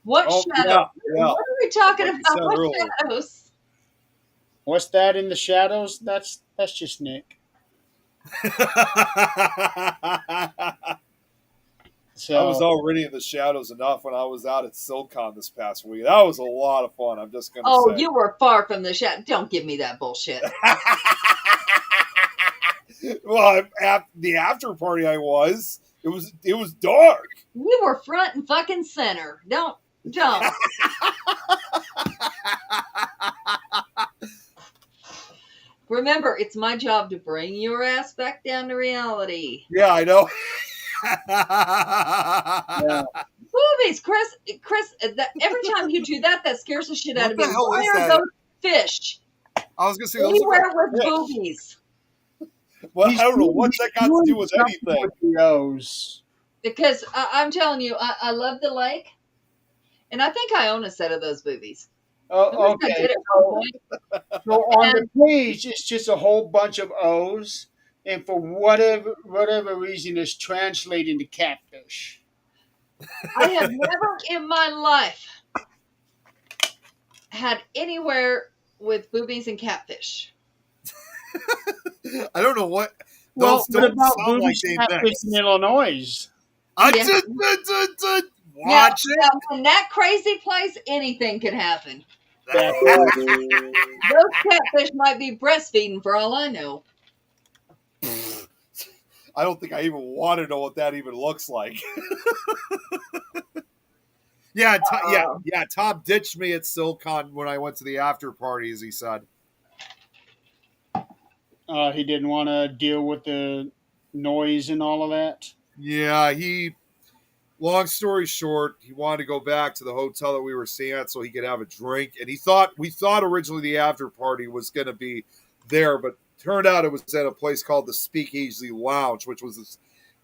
What Oh, shadow? yeah. What are we talking Like you about? said What earlier. shadows? What's that in the shadows? That's just Nick. So I was already in the shadows enough when I was out at SilCon this past week. That was a lot of fun. I'm just going to say. You were far from the shadow. Don't give me that bullshit. Well, at the after party I was, it was dark. You were front and fucking center. Don't. Remember, it's my job to bring your ass back down to reality. Yeah, I know. yeah. Boobies, Chris. Every time you do that, that scares the shit out of me. What the hell Why is are that? those fish? I was going to say, those look Anywhere like with fish. boobies. Well, I don't know what that got to do with anything. With the O's. Because I'm telling you, I love the lake. And I think I own a set of those boobies. Oh, I did okay. at one point. So on the page, it's just a whole bunch of O's, and for whatever reason, it's translating to catfish. I have never in my life had anywhere with boobies and catfish. I don't know what. Well, Those what don't about sound like boobies they catfish mix. in Illinois? I Yeah. did. Watch Now, in that crazy place, anything could happen. it. Those catfish might be breastfeeding for all I know. I don't think I even want to know what that even looks like. Yeah, Tom ditched me at SilCon when I went to the after party, as he said. He didn't want to deal with the noise and all of that. Yeah, long story short, he wanted to go back to the hotel that we were staying at so he could have a drink. And we thought originally the after party was going to be there, but turned out it was at a place called the Speakeasy Lounge, which was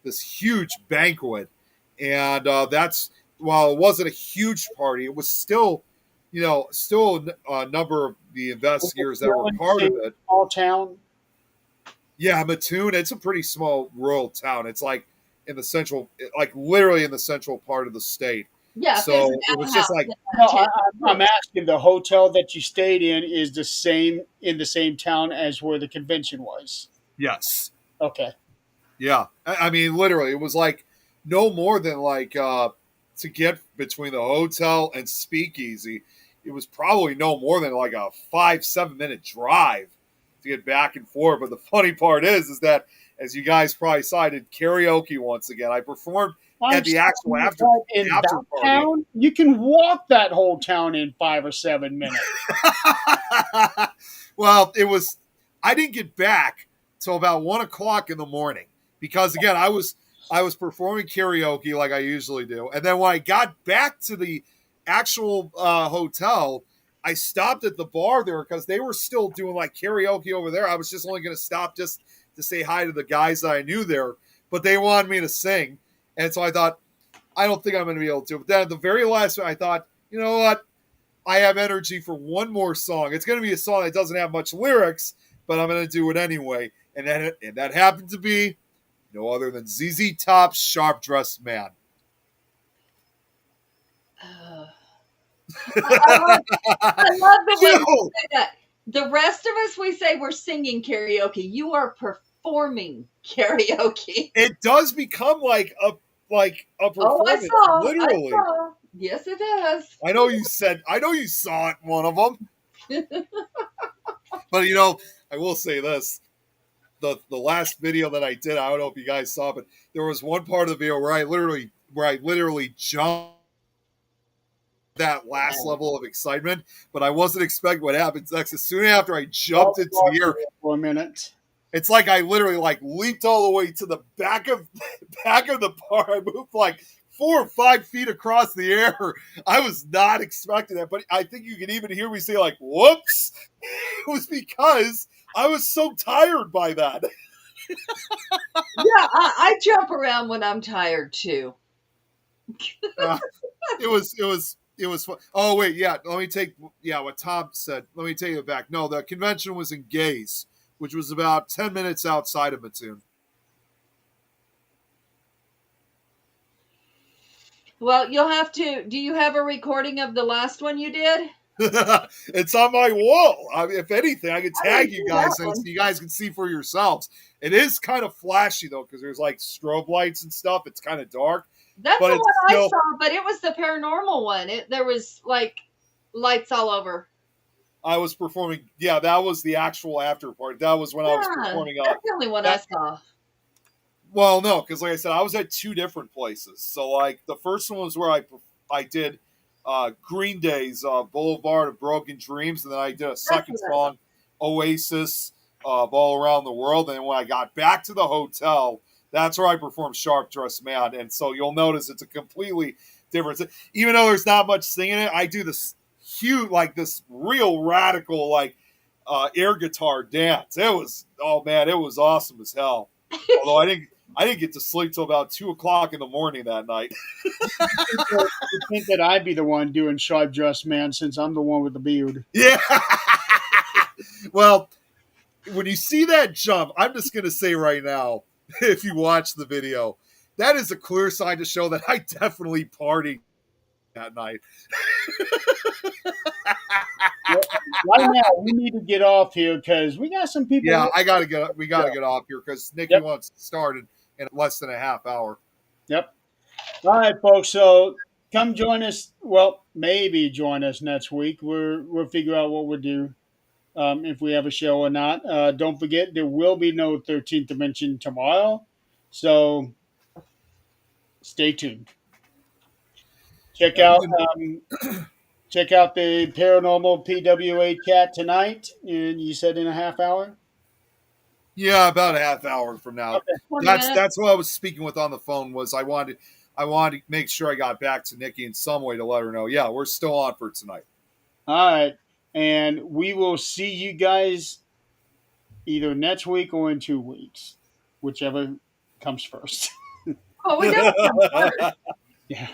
this huge banquet. And while it wasn't a huge party, it was still a number of the investigators that were part of it. Small town. Yeah, Mattoon, it's a pretty small rural town. It's like in the central, like literally in the central part of the state. Yeah, if So there's an it was just outhouse like, in No, that town. I'm asking, the hotel that you stayed in is the same in the same town as where the convention was. yes, Okay. yeah. I mean, literally, it was like no more than like to get between the hotel and Speakeasy. It was probably no more than like a 5-7 minute drive to get back and forth. But the funny part is that as you guys probably saw, I did karaoke once again. I performed I'm at the actual after sorry, in after that party. town, you can walk that whole town in 5 or 7 minutes. Well, it was. I didn't get back till about 1 o'clock in the morning because again, I was performing karaoke like I usually do, and then when I got back to the actual hotel, I stopped at the bar there because they were still doing like karaoke over there. I was just only going to stop just to say hi to the guys that I knew there, but they wanted me to sing, and so I thought I don't think I'm going to be able to. But then at the very last one, I thought, you know what? I have energy for one more song. It's going to be a song that doesn't have much lyrics, but I'm going to do it anyway. And that happened to be no other than ZZ Top's "Sharp Dressed Man." I love the way you Yo, say that. The rest of us, we say we're singing karaoke. You are performing karaoke. it does become like a Oh, I performance, saw. literally. I saw. Yes, it has. I know you saw it in one of them, but I will say this: the last video that I did, I don't know if you guys saw, but there was one part of the video where I literally jumped that last level of excitement, but I wasn't expecting what happens next. As soon after I jumped into the air, For a minute. it's like I literally like leaped all the way to the back of the bar. I moved like 4 or 5 feet across the air. I was not expecting that, but I think you can even hear me say like "whoops." It was because I was so tired by that. Yeah, I jump around when I'm tired too. It was fun. Oh wait, yeah. Let me take what Tom said. Let me take it back. No, the convention was in Gaze, which was about 10 minutes outside of Mattoon. Well, you'll have to. Do you have a recording of the last one you did? It's on my wall. I mean, if anything, I can tag you guys that and so you guys can see for yourselves. It is kind of flashy though, because there's like strobe lights and stuff. It's kind of dark, That's but the it's one still. I saw, but it was the paranormal one. There was like lights all over. I was performing. Yeah, that was the actual after party. That was when I was performing. That's the only one I saw. Well, no, because like I said, I was at two different places. So like the first one was where I did Green Day's Boulevard of Broken Dreams, and then I did a second song, Oasis of All Around the World. And then when I got back to the hotel, that's where I performed Sharp Dressed Man. And so you'll notice it's a completely different. Even though there's not much singing in it, I do this huge, like this real radical, like air guitar dance. It was, oh man, it was awesome as hell. Although I didn't get to sleep till about 2 o'clock in the morning that night. You think that I'd be the one doing Sharp Dressed Man since I'm the one with the beard. Yeah. Well, when you see that jump, I'm just going to say right now, if you watch the video, that is a clear sign to show that I definitely partied that night. Right now, we need to get off here because we got some people. Yeah, we got to get off here because Nikki wants to start in less than a half hour. Yep. All right, folks. So come join us. Well, maybe join us next week. We'll figure out what we'll do, if we have a show or not. Don't forget, there will be no 13th Dimension tomorrow. So stay tuned. Check out the Paranormal PWA chat tonight. And you said in a half hour? Yeah, about a half hour from now. Okay. That's what I was speaking with on the phone. Was I wanted to make sure I got back to Nikki in some way to let her know. Yeah, we're still on for tonight. All right. And we will see you guys either next week or in 2 weeks, whichever comes first. Oh, we know. Yeah.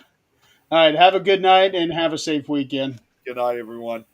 All right. Have a good night and have a safe weekend. Good night, everyone.